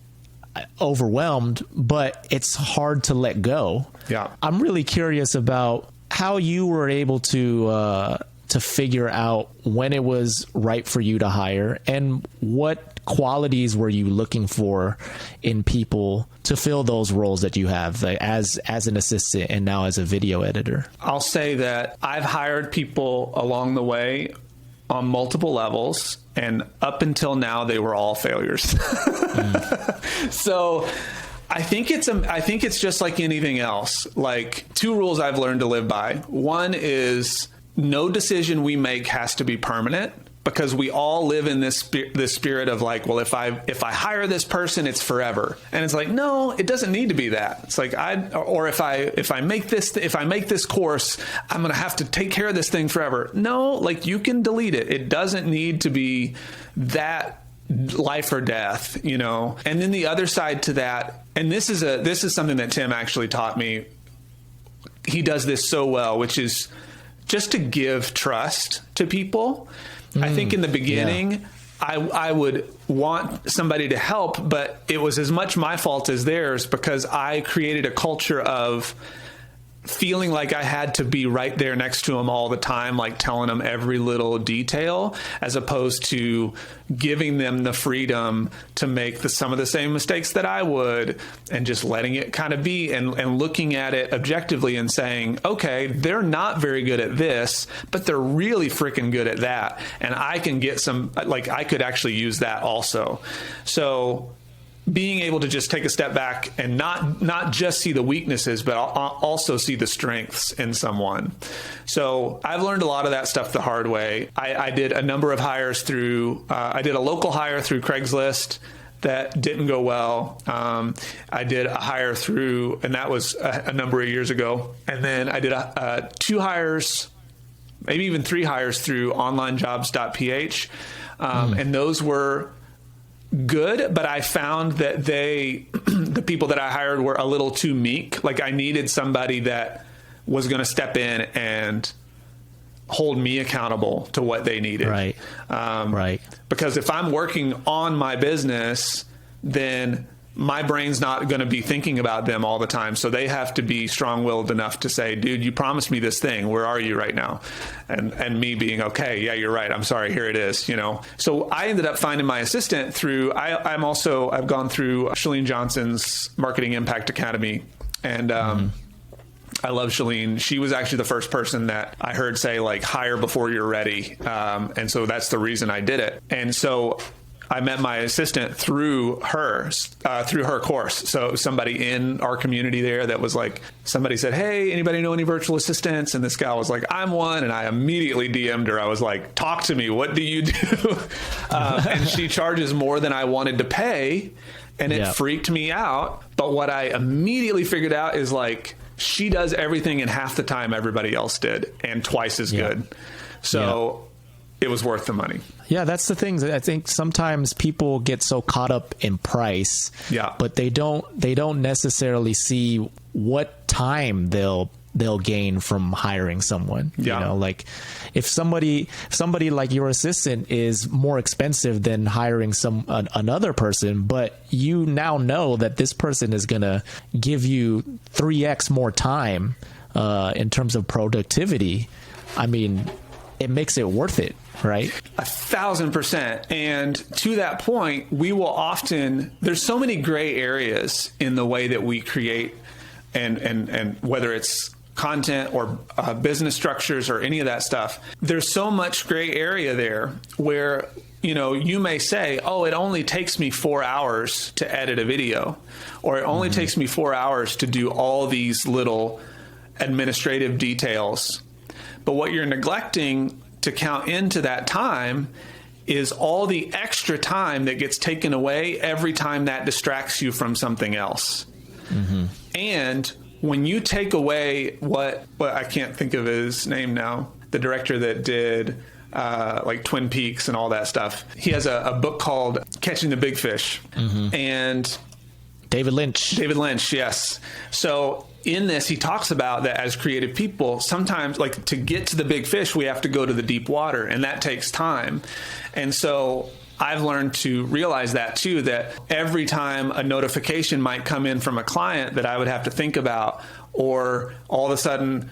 overwhelmed, but it's hard to let go. Yeah. I'm really curious about how you were able to figure out when it was right for you to hire, and what qualities were you looking for in people to fill those roles that you have, like as an assistant and now as a video editor? I'll say that I've hired people along the way on multiple levels, and up until now they were all failures. So I think it's just like anything else. Like, two rules I've learned to live by. One is no decision we make has to be permanent, because we all live in this spirit of like, well, if I hire this person, it's forever. And it's like, no, it doesn't need to be that. It's like if I make this course, I'm going to have to take care of this thing forever. No, like, you can delete it. It doesn't need to be that life or death, And then the other side to that, and this is something that Tim actually taught me. He does this so well, which is just to give trust to people. I think in the beginning, I would want somebody to help, but it was as much my fault as theirs, because I created a culture of feeling like I had to be right there next to them all the time, like telling them every little detail, as opposed to giving them the freedom to make some of the same mistakes that I would, and just letting it kind of be, and looking at it objectively and saying, okay, they're not very good at this, but they're really freaking good at that. And I can get I could actually use that also. So being able to just take a step back and not just see the weaknesses, but also see the strengths in someone. So I've learned a lot of that stuff the hard way. I did a number of hires I did a local hire through Craigslist that didn't go well. I did a hire and that was a number of years ago. And then I did 2 hires, maybe even 3 hires through onlinejobs.ph. And those were good, but I found that the people that I hired were a little too meek. Like, I needed somebody that was going to step in and hold me accountable to what they needed. Right. Right. Because if I'm working on my business, then my brain's not going to be thinking about them all the time. So they have to be strong-willed enough to say, dude, you promised me this thing. Where are you right now? And me being, okay, yeah, you're right. I'm sorry. Here it is. So I ended up finding my assistant through, I've gone through Chalene Johnson's Marketing Impact Academy. And, I love Chalene. She was actually the first person that I heard say, like, hire before you're ready. And so that's the reason I did it. And so I met my assistant through her course. So somebody in our community there that was like, somebody said, hey, anybody know any virtual assistants? And this gal was like, I'm one. And I immediately DM'd her. I was like, talk to me. What do you do? And she charges more than I wanted to pay. And it freaked me out. But what I immediately figured out is, like, she does everything in half the time everybody else did, and twice as good. So it was worth the money. Yeah, that's the thing. I think sometimes people get so caught up in price, but they don't necessarily see what time they'll they'll gain from hiring someone. Yeah. You know, like if somebody like your assistant is more expensive than hiring another person, but you now know that this person is going to give you 3x more time in terms of productivity, I mean, it makes it worth it, right? 1,000%. And to that point, we will often, there's so many gray areas in the way that we create and whether it's content or business structures or any of that stuff, there's so much gray area there where, you know, you may say, oh, it only takes me 4 hours to edit a video, or it only takes me 4 hours to do all these little administrative details. But what you're neglecting to count into that time is all the extra time that gets taken away every time that distracts you from something else. And when you take away what I can't think of his name now, the director that did like Twin Peaks and all that stuff, he has a book called Catching the Big Fish. And David Lynch, yes. So in this, he talks about that as creative people, sometimes like to get to the big fish, we have to go to the deep water, and that takes time. And so I've learned to realize that too, that every time a notification might come in from a client that I would have to think about, or all of a sudden,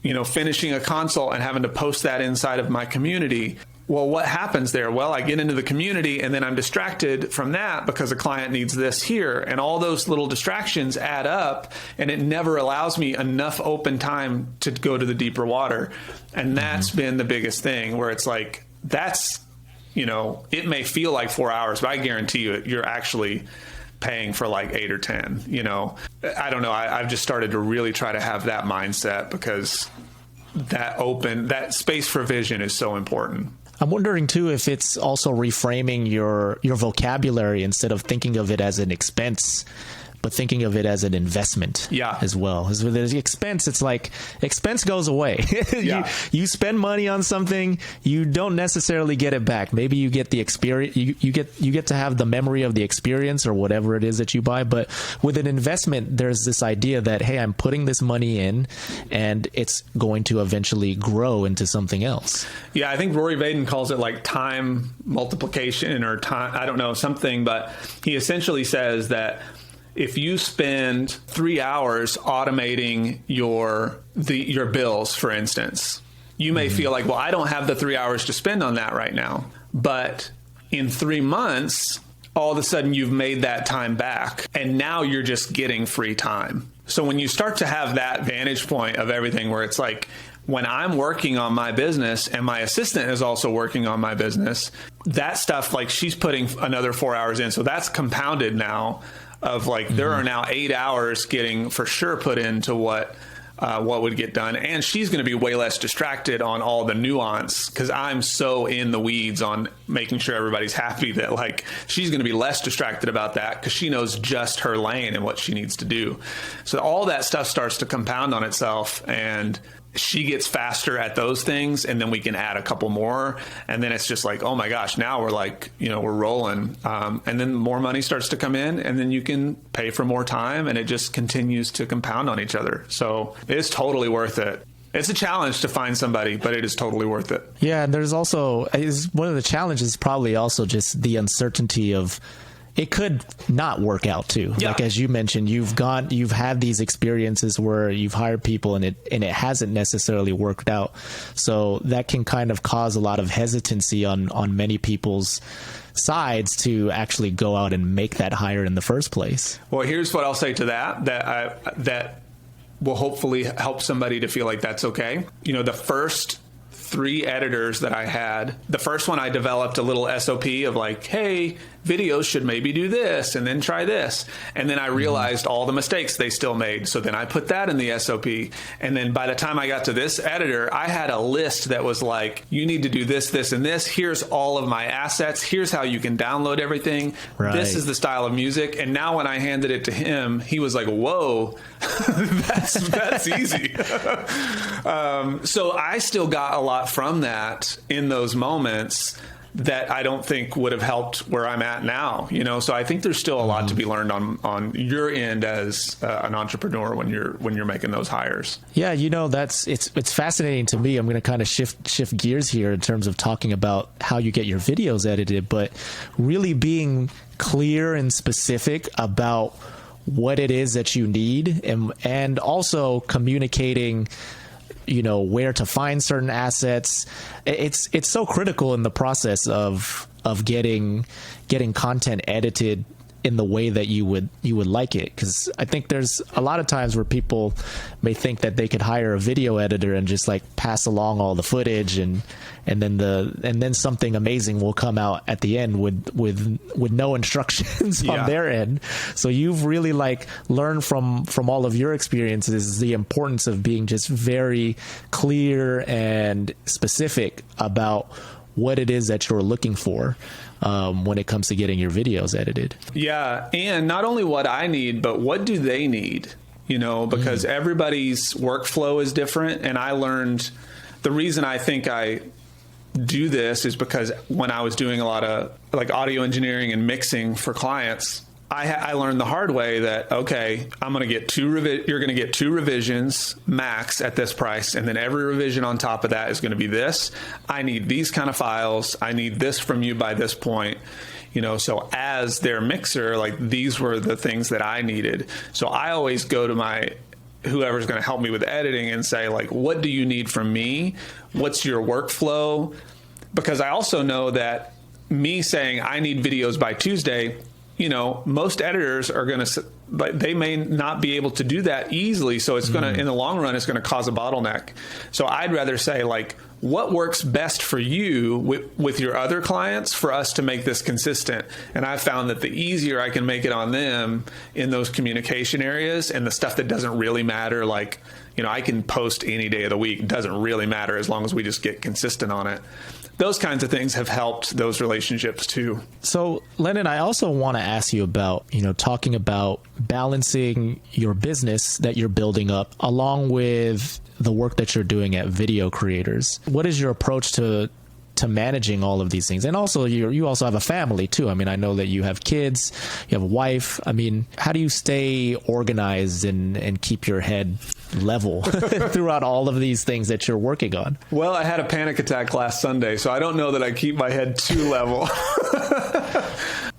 you know, finishing a consult and having to post that inside of my community. Well, what happens there? Well, I get into the community and then I'm distracted from that because a client needs this here. And all those little distractions add up, and it never allows me enough open time to go to the deeper water. And that's been the biggest thing, where it's like, that's, you know, it may feel like 4 hours, but I guarantee you you're actually paying for like 8 or 10, you know. I don't know. I've just started to really try to have that mindset, because that space for vision is so important. I'm wondering too if it's also reframing your vocabulary, instead of thinking of it as an expense, but thinking of it as an investment as well. As with the expense, it's like expense goes away. You spend money on something, you don't necessarily get it back. Maybe you get the experience, you get to have the memory of the experience or whatever it is that you buy. But with an investment, there's this idea that, hey, I'm putting this money in and it's going to eventually grow into something else. Yeah, I think Rory Vaden calls it like time multiplication or time, I don't know, something, but he essentially says that if you spend 3 hours automating your bills, for instance, you may feel like, well, I don't have the 3 hours to spend on that right now. But in 3 months, all of a sudden you've made that time back, and now you're just getting free time. So when you start to have that vantage point of everything, where it's like, when I'm working on my business and my assistant is also working on my business, that stuff, like she's putting another 4 hours in. So that's compounded now. Of like, there are now 8 hours getting for sure put into what would get done. And she's going to be way less distracted on all the nuance, because I'm so in the weeds on making sure everybody's happy, that like she's going to be less distracted about that because she knows just her lane and what she needs to do. So all that stuff starts to compound on itself, and she gets faster at those things, and then we can add a couple more, and then it's just like, oh my gosh, now we're like, you know, we're rolling, and then more money starts to come in, and then you can pay for more time, and it just continues to compound on each other. So it's totally worth it. It's a challenge to find somebody, but it is totally worth it. Yeah, and there's also, one of the challenges probably also just the uncertainty of, it could not work out too. Yeah. Like, as you mentioned, you've had these experiences where you've hired people and it hasn't necessarily worked out. So that can kind of cause a lot of hesitancy on many people's sides to actually go out and make that hire in the first place. Well, here's what I'll say to that will hopefully help somebody to feel like that's okay. You know, the first 3 editors that I had, the first one I developed a little SOP of like, hey, videos should maybe do this and then try this. And then I realized all the mistakes they still made. So then I put that in the SOP. And then by the time I got to this editor, I had a list that was like, you need to do this, this, and this. Here's all of my assets. Here's how you can download everything. Right. This is the style of music. And now when I handed it to him, he was like, whoa, that's easy. So I still got a lot from that in those moments. that I don't think would have helped where I'm at now, so I think there's still a lot to be learned on your end as an entrepreneur when you're making those hires. Yeah, it's fascinating to me. I'm going to kind of shift gears here in terms of talking about how you get your videos edited, but really being clear and specific about what it is that you need, and also communicating where to find certain assets. It's so critical in the process of getting content edited in the way that you would like it, because I think there's a lot of times where people may think that they could hire a video editor and just like pass along all the footage and then something amazing will come out at the end with no instructions on their end. So you've really like learned from all of your experiences the importance of being just very clear and specific about what it is that you're looking for when it comes to getting your videos edited. Yeah. And not only what I need, but what do they need? Because everybody's workflow is different. And I learned the reason I think I do this is because when I was doing a lot of like audio engineering and mixing for clients, I learned the hard way that, okay, I'm going to get you're going to get 2 revisions max at this price. And then every revision on top of that is going to be this. I need these kind of files. I need this from you by this point. So as their mixer, like these were the things that I needed. So I always go to whoever's going to help me with editing and say, like, what do you need from me? What's your workflow? Because I also know that me saying I need videos by Tuesday, most editors are going to, they may not be able to do that easily. So it's going to, in the long run, it's going to cause a bottleneck. So I'd rather say, like, what works best for you with your other clients for us to make this consistent? And I've found that the easier I can make it on them in those communication areas and the stuff that doesn't really matter, like, I can post any day of the week. It doesn't really matter as long as we just get consistent on it. Those kinds of things have helped those relationships too. So, Lennon, I also want to ask you about, talking about balancing your business that you're building up along with the work that you're doing at Video Creators. What is your approach to managing all of these things? And also you also have a family too. I mean, I know that you have kids, you have a wife. I mean, how do you stay organized and keep your head level throughout all of these things that you're working on? Well, I had a panic attack last Sunday, so I don't know that I keep my head too level.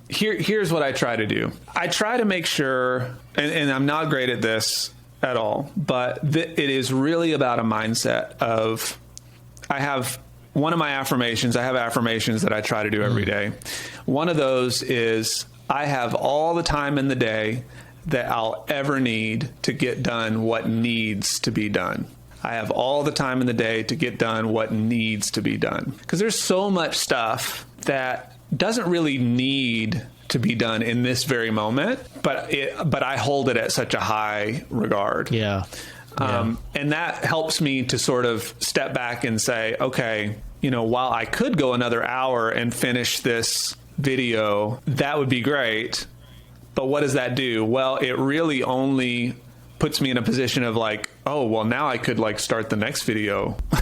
Here's what I try to do. I try to make sure, and I'm not great at this at all, but it is really about a mindset of, I have affirmations that I try to do every day. One of those is I have all the time in the day that I'll ever need to get done what needs to be done. I have all the time in the day to get done what needs to be done. Because there's so much stuff that doesn't really need to be done in this very moment, but I hold it at such a high regard. Yeah. And that helps me to sort of step back and say, okay, while I could go another hour and finish this video, that would be great. But what does that do? Well, it really only puts me in a position of like, oh, well, now I could like start the next video. I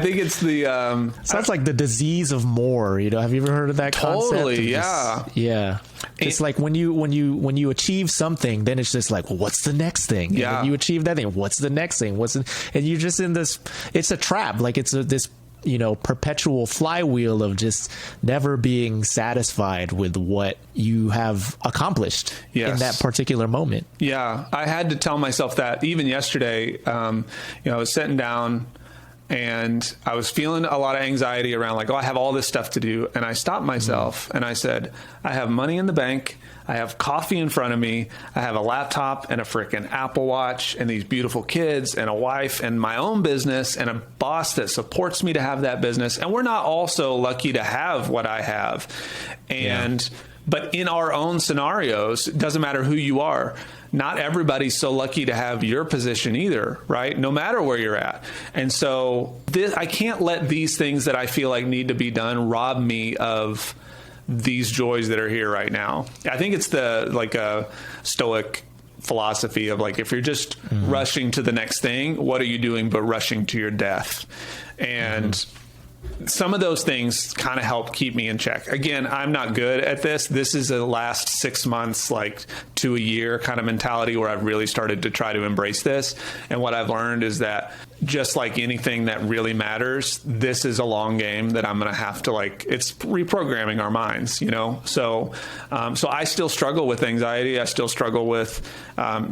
think it's the sounds like the disease of more. Have you ever heard of that concept? Totally, yeah. Yeah. It's like when you achieve something, then it's just like, well, what's the next thing? Yeah. And when you achieve that thing, what's the next thing? And you're just in this. It's a trap. Like it's this perpetual flywheel of just never being satisfied with what you have accomplished in that particular moment. Yeah, I had to tell myself that even yesterday. I was sitting down and I was feeling a lot of anxiety around like, oh, I have all this stuff to do. And I stopped myself and I said, I have money in the bank. I have coffee in front of me. I have a laptop and a frickin' Apple Watch and these beautiful kids and a wife and my own business and a boss that supports me to have that business. And we're not all so lucky to have what I have. But in our own scenarios, it doesn't matter who you are. Not everybody's so lucky to have your position either, right? No matter where you're at. And so I can't let these things that I feel like need to be done rob me of these joys that are here right now. I think it's a stoic philosophy of like, if you're just rushing to the next thing, what are you doing but rushing to your death? And some of those things kind of help keep me in check. Again, I'm not good at this. This is the last 6 months, like to a year kind of mentality where I've really started to try to embrace this. And what I've learned is that just like anything that really matters, this is a long game that I'm going to have to it's reprogramming our minds, So I still struggle with anxiety. I still struggle with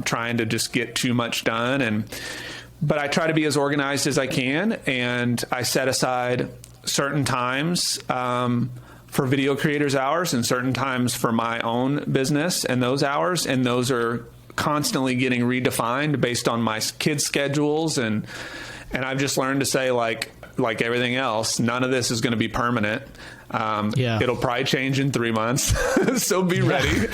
trying to just get too much done. But I try to be as organized as I can. And I set aside certain times for video creators hours and certain times for my own business and those hours. And those are constantly getting redefined based on my kids' schedules. And I've just learned to say, like everything else, none of this is going to be permanent. It'll probably change in 3 months. So be ready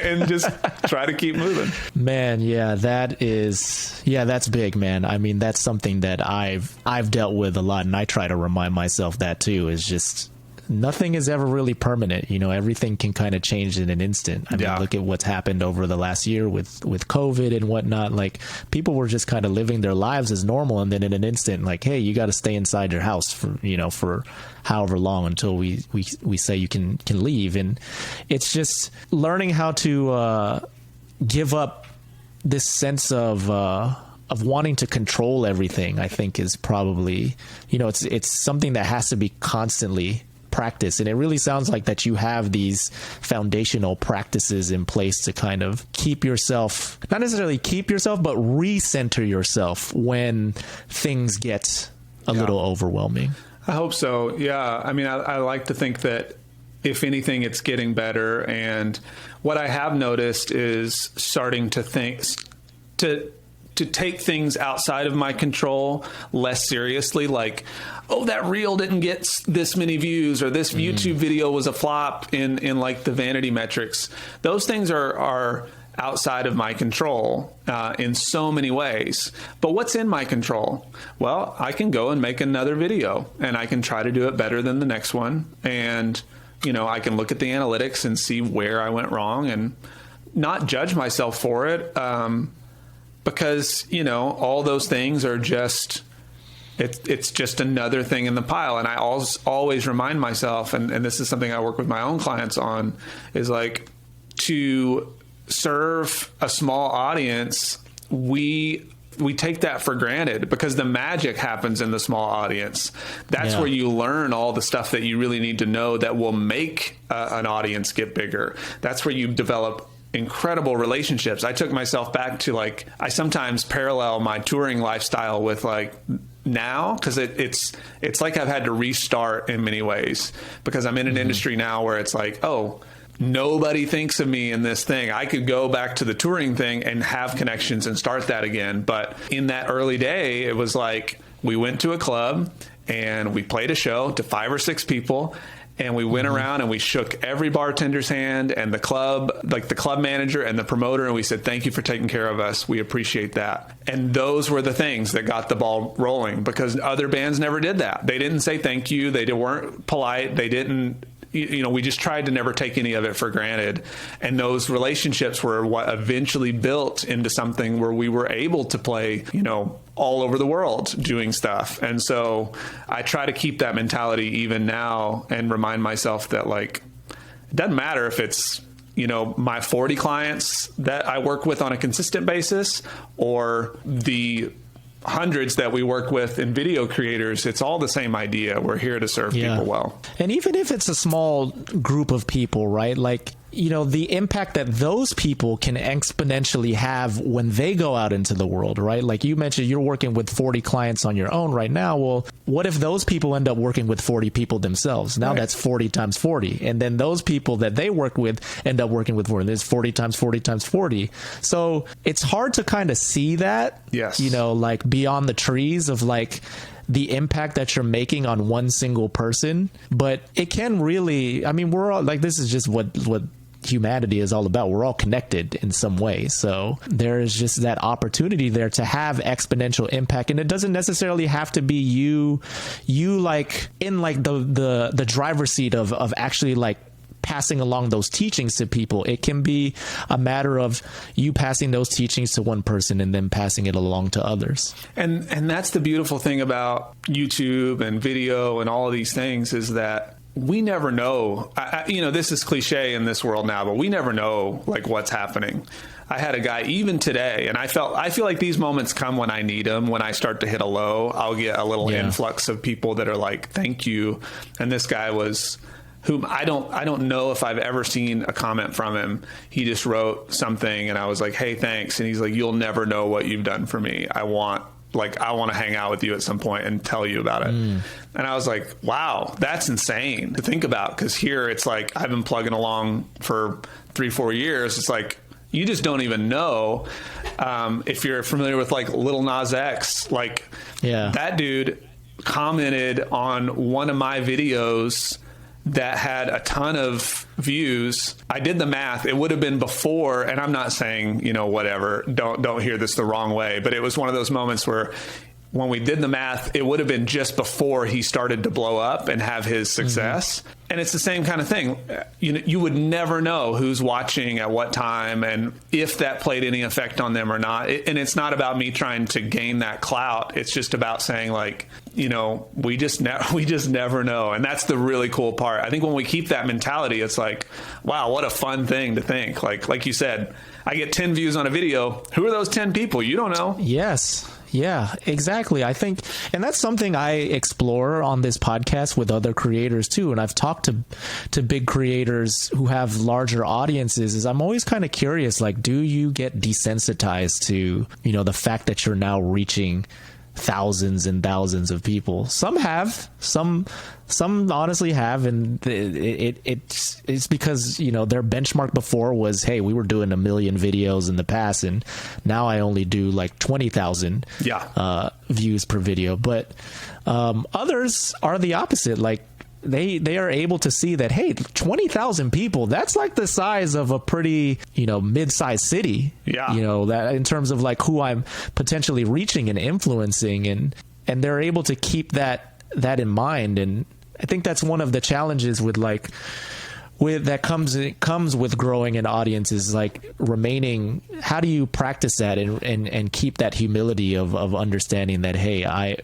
and just try to keep moving. Man, that's big, man. I mean, that's something that I've dealt with a lot, and I try to remind myself that too, is just nothing is ever really permanent. Everything can kind of change in an instant. I mean, look at what's happened over the last year with COVID and whatnot. Like, people were just kind of living their lives as normal, and then in an instant, like, hey, you got to stay inside your house for however long until we say you can leave. And it's just learning how to give up this sense of wanting to control everything. I think is probably, it's something that has to be constantly practice. And it really sounds like that you have these foundational practices in place to kind of keep yourself, not necessarily keep yourself, but recenter yourself when things get a little overwhelming. I hope so. Yeah. I mean, I like to think that if anything, it's getting better. And what I have noticed is starting to think to take things outside of my control less seriously. Like, oh, that reel didn't get this many views, or this YouTube video was a flop in like the vanity metrics. Those things are outside of my control in so many ways. But what's in my control? Well, I can go and make another video, and I can try to do it better than the next one. And, I can look at the analytics and see where I went wrong and not judge myself for it. Because, all those things are just, it's just another thing in the pile. And I always remind myself, and this is something I work with my own clients on, is like, to serve a small audience, we take that for granted because the magic happens in the small audience. That's where you learn all the stuff that you really need to know that will make an audience get bigger. That's where you develop incredible relationships. I took myself back to I sometimes parallel my touring lifestyle with now, because it's like I've had to restart in many ways, because I'm in an industry now where it's like, oh, nobody thinks of me in this thing. I could go back to the touring thing and have connections and start that again. But in that early day, it was like we went to a club and we played a show to 5 or 6 people. And we went around and we shook every bartender's hand and the club manager and the promoter. And we said, thank you for taking care of us. We appreciate that. And those were the things that got the ball rolling, because other bands never did that. They didn't say thank you. They weren't polite. They didn't, we just tried to never take any of it for granted. And those relationships were what eventually built into something where we were able to play, all over the world doing stuff. And so I try to keep that mentality even now and remind myself that it doesn't matter if it's, my 40 clients that I work with on a consistent basis or the hundreds that we work with in video creators. It's all the same idea. We're here to serve people well. And even if it's a small group of people, right? The impact that those people can exponentially have when they go out into the world, right? Like you mentioned, you're working with 40 clients on your own right now. Well, what if those people end up working with 40 people themselves? Now that's 40 times 40. And then those people that they work with end up working with 40. There's 40 times 40 times 40. So it's hard to kind of see that, beyond the trees of the impact that you're making on one single person. But it can really, we're all this is just what humanity is all about. We're all connected in some way. So there is just that opportunity there to have exponential impact. And it doesn't necessarily have to be you in the driver's seat of actually passing along those teachings to people. It can be a matter of you passing those teachings to one person and then passing it along to others. And that's the beautiful thing about YouTube and video and all of these things, is that we never know. This is cliche in this world now, but we never know like what's happening. I had a guy even today, and I feel like these moments come when I need them. When I start to hit a low, I'll get a little influx of people that are like, "Thank you." And this guy was, whom I don't know if I've ever seen a comment from him. He just wrote something, and I was like, "Hey, thanks." And he's like, "You'll never know what you've done for me. I want to hang out with you at some point and tell you about it." And I was like, wow, that's insane to think about. Because here it's like, I've been plugging along for 3-4 years. It's like, you just don't even know. If you're familiar with like Lil Nas X, like that dude commented on one of my videos that had a ton of views. I did the math. It would have been before, and I'm not saying, whatever, don't hear this the wrong way, but it was one of those moments where when we did the math, it would have been just before he started to blow up and have his success. Mm-hmm. And it's the same kind of thing. You would never know who's watching at what time and if that played any effect on them or not. And it's not about me trying to gain that clout. It's just about saying like, we just never know. And that's the really cool part. I think when we keep that mentality, it's like, wow, what a fun thing to think. Like you said, I get 10 views on a video. Who are those 10 people? You don't know. Yes. Yeah, exactly. I think, and that's something I explore on this podcast with other creators too. And I've talked to big creators who have larger audiences, is I'm always kind of curious, like, do you get desensitized to, the fact that you're now reaching thousands and thousands of people? Some have, some honestly have, and it's because their benchmark before was, hey, we were doing 1 million videos in the past, and now I only do like 20,000 views per video. But others are the opposite. Like they are able to see that, hey, 20,000 people, that's like the size of a pretty mid-sized city. That in terms of like who I'm potentially reaching and influencing, and they're able to keep that in mind. And I think that's one of the challenges that comes with growing an audience, is like remaining. How do you practice that and keep that humility of understanding that, hey, I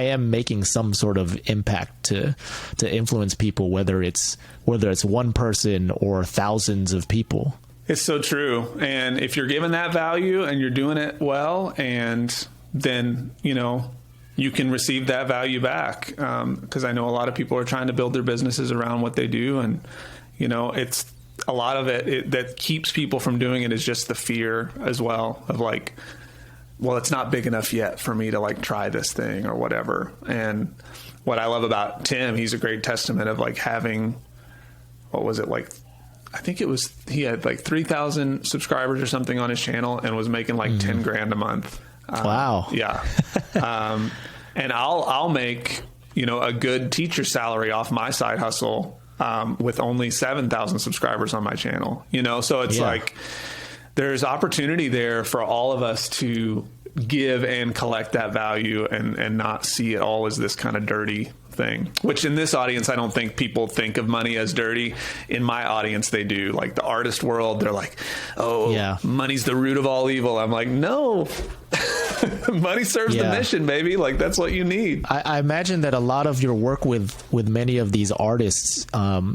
am making some sort of impact to influence people, whether it's one person or thousands of people. It's so true. And if you're given that value and you're doing it well, and then you can receive that value back. Because I know a lot of people are trying to build their businesses around what they do. And, it's a lot of it that keeps people from doing it is just the fear as well of like, well, it's not big enough yet for me to like try this thing or whatever. And what I love about Tim, he's a great testament of like having, what was it, like, I think he had like 3,000 subscribers or something on his channel and was making like 10 grand a month. Wow. Yeah. And I'll make, a good teacher salary off my side hustle, with only 7,000 subscribers on my channel, so it's like, there's opportunity there for all of us to give and collect that value and not see it all as this kind of dirty thing, which in this audience, I don't think people think of money as dirty. In my audience, they do. Like the artist world, they're like, oh, money's the root of all evil. I'm like, no, money serves the mission, baby. Like that's what you need. I imagine that a lot of your work with many of these artists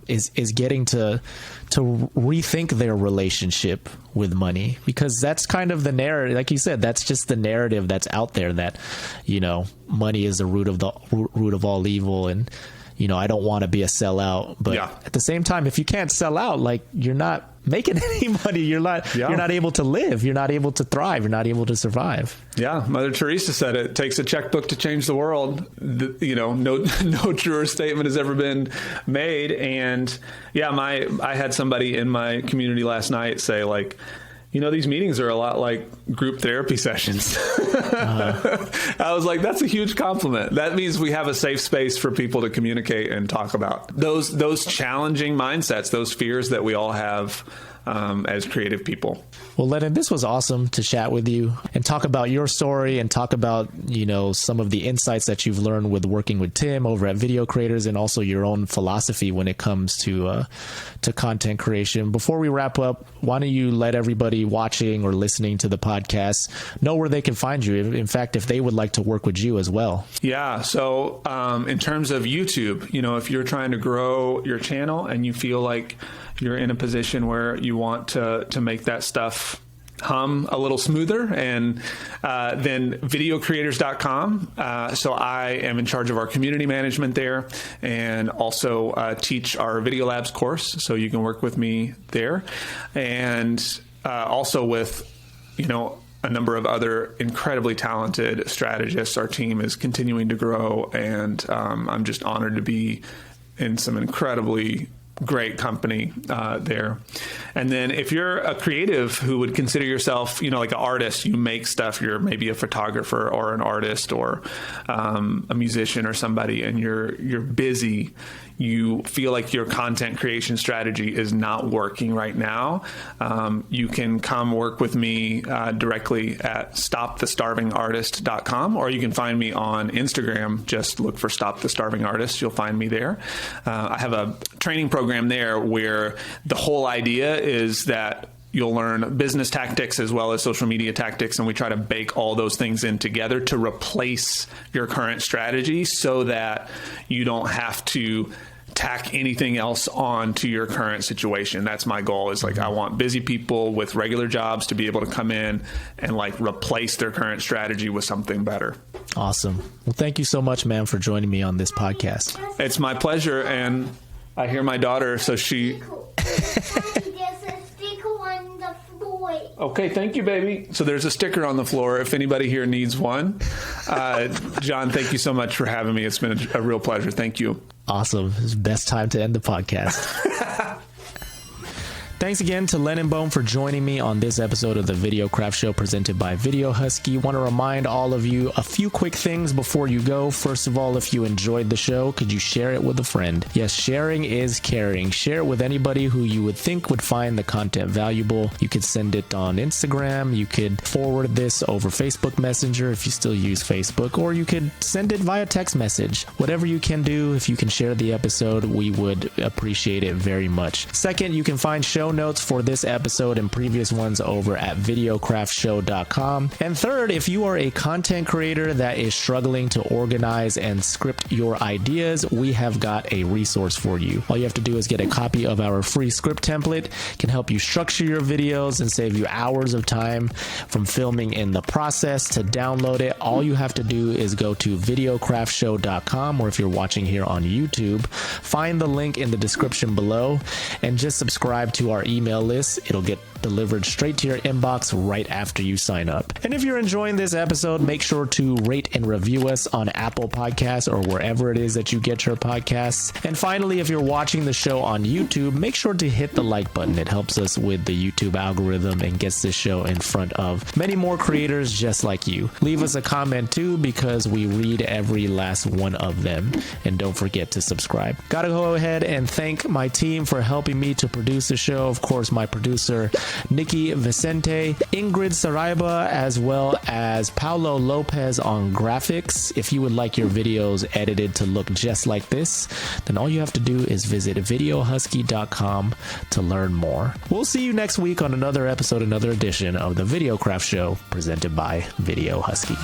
is getting to rethink their relationship with money, because that's kind of the narrative. Like you said, that's just the narrative that's out there, that, money is the root of all evil. And, I don't want to be a sellout, but at the same time, if you can't sell out, like you're not making any money, you're not able to live, you're not able to thrive, you're not able to survive. Yeah. Mother Teresa said it takes a checkbook to change the world. No truer statement has ever been made. And I had somebody in my community last night say like, these meetings are a lot like group therapy sessions. I was like, that's a huge compliment. That means we have a safe space for people to communicate and talk about those challenging mindsets, those fears that we all have as creative people. Well, Lennon, this was awesome to chat with you and talk about your story and talk about, some of the insights that you've learned with working with Tim over at Video Creators, and also your own philosophy when it comes to content creation. Before we wrap up, why don't you let everybody watching or listening to the podcast know where they can find you? In fact, if they would like to work with you as well. Yeah. So in terms of YouTube, if you're trying to grow your channel and you feel like you're in a position where you want to make that stuff hum a little smoother, and then videocreators.com. So I am in charge of our community management there, and also teach our Video Labs course. So you can work with me there, and also with, a number of other incredibly talented strategists. Our team is continuing to grow, and I'm just honored to be in some incredibly great company there. And then if you're a creative who would consider yourself, like an artist, you make stuff, you're maybe a photographer or an artist or a musician or somebody, and you're busy, you feel like your content creation strategy is not working right now, you can come work with me directly at stopthestarvingartist.com, or you can find me on Instagram. Just look for Stop the Starving Artist. You'll find me there. I have a training program there where the whole idea is that you'll learn business tactics as well as social media tactics, and we try to bake all those things in together to replace your current strategy so that you don't have to tack anything else on to your current situation. That's my goal, is I want busy people with regular jobs to be able to come in and replace their current strategy with something better. Awesome. Well, thank you so much, man, for joining me on this podcast. It's my pleasure. And I hear my daughter, so she... Okay, thank you, baby. So there's a sticker on the floor if anybody here needs one. John, thank you so much for having me. It's been a real pleasure. Thank you. Awesome. It's the best time to end the podcast. Thanks again to Lennon Bone for joining me on this episode of the Videocraft Show presented by Video Husky. Want to remind all of you a few quick things before you go. First of all, if you enjoyed the show, could you share it with a friend? Yes, sharing is caring. Share it with anybody who you would think would find the content valuable. You could send it on Instagram. You could forward this over Facebook Messenger if you still use Facebook, or you could send it via text message. Whatever you can do, if you can share the episode, we would appreciate it very much. Second, you can find show notes for this episode and previous ones over at videocraftshow.com. And third, if you are a content creator that is struggling to organize and script your ideas, we have got a resource for you. All you have to do is get a copy of our free script template. It can help you structure your videos and save you hours of time from filming in the process. To download it, all you have to do is go to videocraftshow.com, or if you're watching here on YouTube, find the link in the description below and just subscribe to our email list. It'll get delivered straight to your inbox right after you sign up. And if you're enjoying this episode, make sure to rate and review us on Apple Podcasts or wherever it is that you get your podcasts. And finally, if you're watching the show on YouTube, make sure to hit the like button. It helps us with the YouTube algorithm and gets this show in front of many more creators just like you. Leave us a comment too, because we read every last one of them. And don't forget to subscribe. Gotta go ahead and thank my team for helping me to produce the show. Of course, my producer, Nikki Vicente, Ingrid Saraiba, as well as Paulo Lopez on graphics. If you would like your videos edited to look just like this, then all you have to do is visit videohusky.com to learn more. We'll see you next week on another episode, another edition of the Videocraft Show presented by Video Husky.